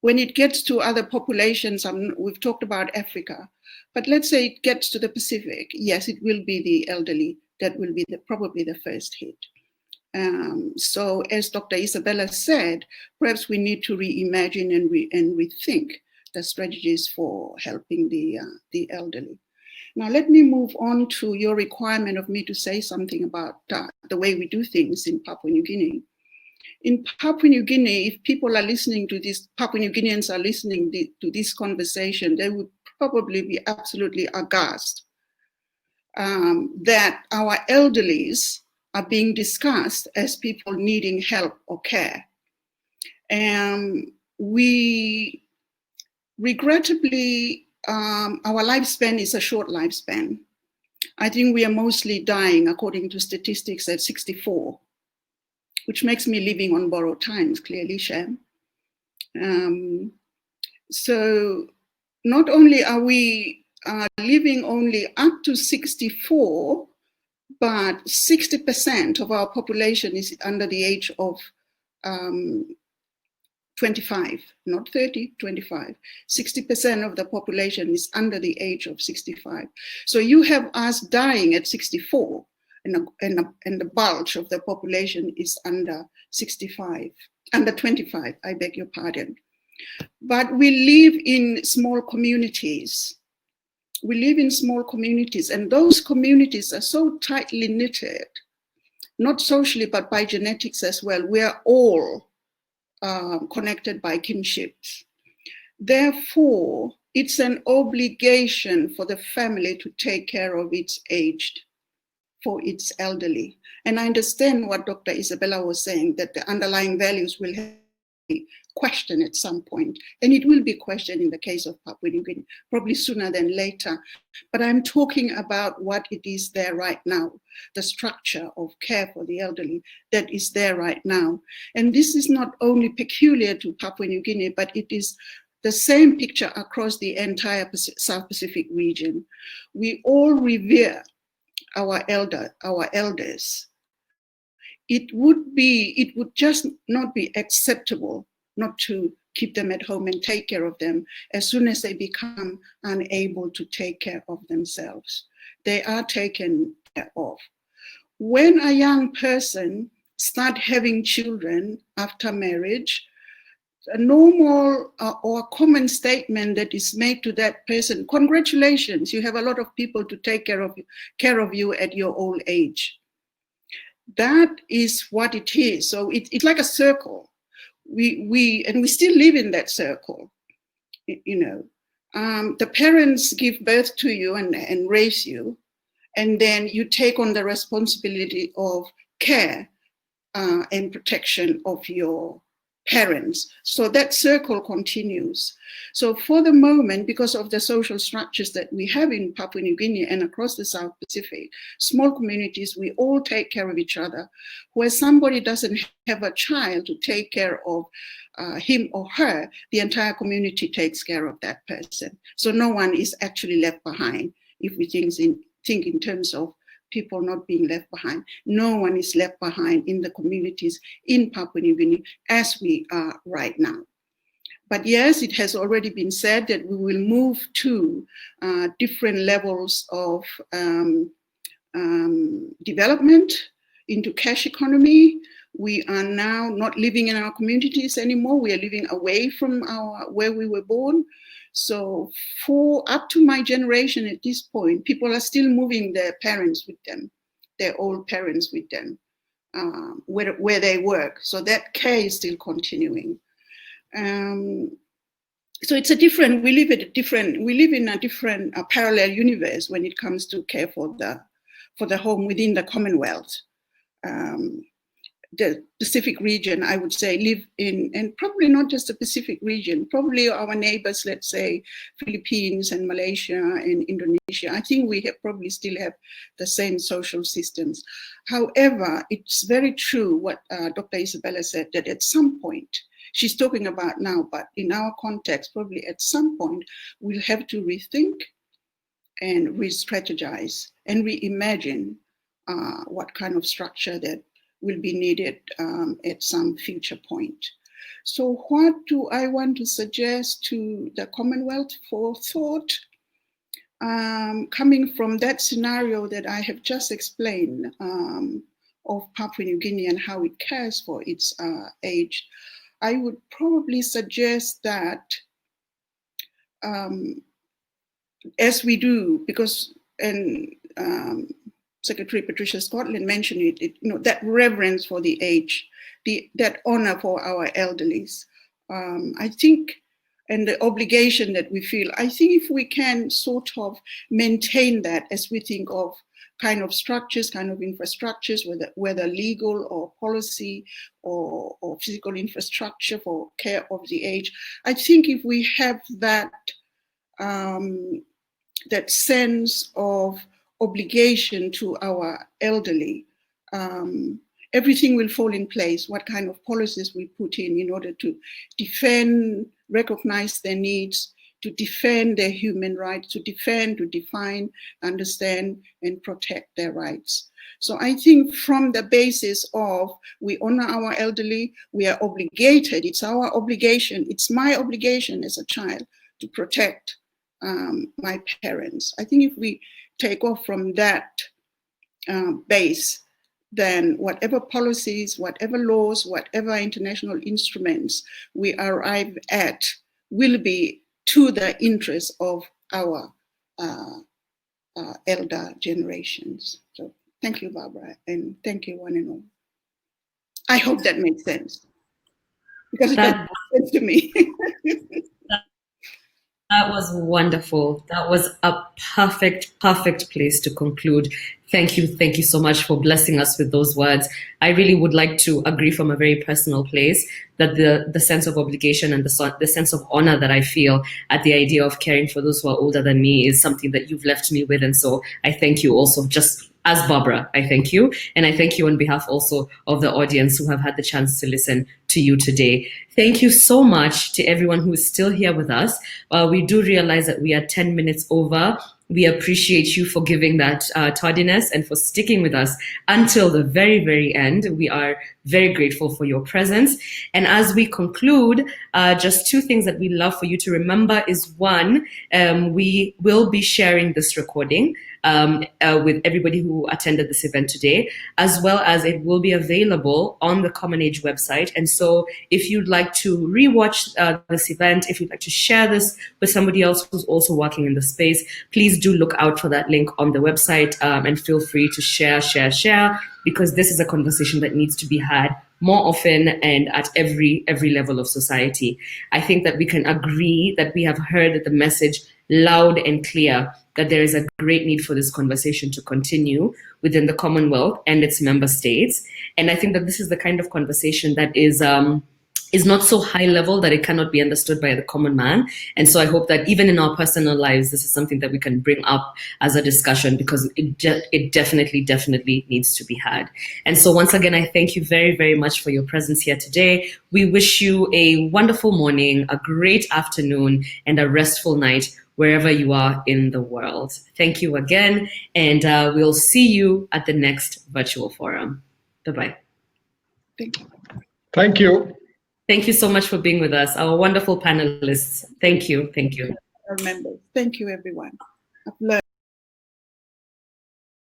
When it gets to other populations, we've talked about Africa, but let's say it gets to the Pacific. Yes, it will be the elderly that will be probably the first hit. So as Dr. Isabella said, perhaps we need to reimagine and rethink the strategies for helping the elderly. Now, let me move on to your requirement of me to say something about the way we do things in Papua New Guinea. In Papua New Guinea, if people are listening to this, Papua New Guineans are listening to this conversation, they would probably be absolutely aghast that our elderlies are being discussed as people needing help or care. And we regrettably, our lifespan is a short lifespan. I think we are mostly dying, according to statistics, at 64, which makes me living on borrowed times, clearly, Shem. So not only are we living only up to 64, but 60% of our population is under the age of 25, not 30, 25. 60% of the population is under the age of 65. So you have us dying at 64, and the bulge of the population is under 65, under 25, I beg your pardon. But we live in small communities. We live in small communities, and those communities are so tightly knitted, not socially, but by genetics as well. We are all connected by kinships. Therefore, it's an obligation for the family to take care of its aged, for its elderly. And I understand what Dr. Isabella was saying, that the underlying values will be questioned at some point, and it will be questioned in the case of Papua New Guinea, probably sooner than later. But I'm talking about what it is there right now, the structure of care for the elderly that is there right now. And this is not only peculiar to Papua New Guinea, but it is the same picture across the entire South Pacific region. We all revere our elders. It would just not be acceptable not to keep them at home and take care of them as soon as they become unable to take care of themselves. They are taken care of. When a young person starts having children after marriage, a normal or common statement that is made to that person: congratulations, you have a lot of people to take care of you at your old age. That is what it is. So it's like a circle. We still live in that circle, you know. The parents give birth to you and raise you, and then you take on the responsibility of care and protection of your parents. So that circle continues. So for the moment, because of the social structures that we have in Papua New Guinea and across the South Pacific, small communities, we all take care of each other. Where somebody doesn't have a child to take care of him or her, the entire community takes care of that person. So no one is actually left behind if we think in terms of people not being left behind. No one is left behind in the communities in Papua New Guinea as we are right now. But yes, it has already been said that we will move to different levels of development into cash economy. We are now not living in our communities anymore. We are living away from where we were born. So for up to my generation at this point, people are still moving their parents with them, their old parents with them, where they work. So that care is still continuing. So it's we live in a different parallel universe when it comes to care for the home within the Commonwealth. The Pacific region, I would say, live in, and probably not just the Pacific region, probably our neighbors, let's say Philippines and Malaysia and Indonesia. I think we probably still have the same social systems. However, it's very true what Dr. Isabella said, that at some point, she's talking about now, but in our context, probably at some point, we'll have to rethink and re-strategize and reimagine what kind of structure that will be needed at some future point. So what do I want to suggest to the Commonwealth for thought? Coming from that scenario that I have just explained of Papua New Guinea and how it cares for its age, I would probably suggest that as we do, because, Secretary Patricia Scotland mentioned it, that reverence for the age, that honor for our elderlies. I think, and the obligation that we feel, I think if we can sort of maintain that as we think of kind of structures, kind of infrastructures, whether legal or policy or physical infrastructure for care of the age, I think if we have that, that sense of obligation to our elderly, everything will fall in place. What kind of policies we put in order to defend, recognize their needs, to defend their human rights, to defend, to define, understand, and protect their rights. So I think from the basis of we honor our elderly, we are obligated, it's our obligation, it's my obligation as a child to protect my parents. I think if we take off from that base, then whatever policies, whatever laws, whatever international instruments we arrive at will be to the interest of our elder generations. So thank you, Barbara, and thank you, one and all. I hope that makes sense, because it doesn't make sense to me. That was wonderful. That was a perfect place to conclude. Thank you so much for blessing us with those words. I really would like to agree from a very personal place that the sense of obligation and the sense of honor that I feel at the idea of caring for those who are older than me is something that you've left me with. And so I thank you also, just as Barbara, I thank you. And I thank you on behalf also of the audience who have had the chance to listen to you today. Thank you so much to everyone who is still here with us. We do realize that we are 10 minutes over. We appreciate you for giving that tardiness and for sticking with us until the very, very end. We are very grateful for your presence. And as we conclude, just two things that we love for you to remember is one, we will be sharing this recording with everybody who attended this event today, as well as it will be available on the CommonAge website. And so if you'd like to rewatch this event, if you'd like to share this with somebody else who's also working in the space, please do look out for that link on the website and feel free to share, because this is a conversation that needs to be had more often and at every level of society. I think that we can agree that we have heard the message loud and clear that there is a great need for this conversation to continue within the Commonwealth and its member states. And I think that this is the kind of conversation that is not so high level that it cannot be understood by the common man. And so I hope that even in our personal lives, this is something that we can bring up as a discussion, because it definitely needs to be had. And so once again, I thank you very, very much for your presence here today. We wish you a wonderful morning, a great afternoon, and a restful night wherever you are in the world. Thank you again, and we'll see you at the next virtual forum. Bye-bye. Thank you. Thank you. Thank you so much for being with us, our wonderful panelists. Thank you. Our members. Thank you, everyone. I've learned.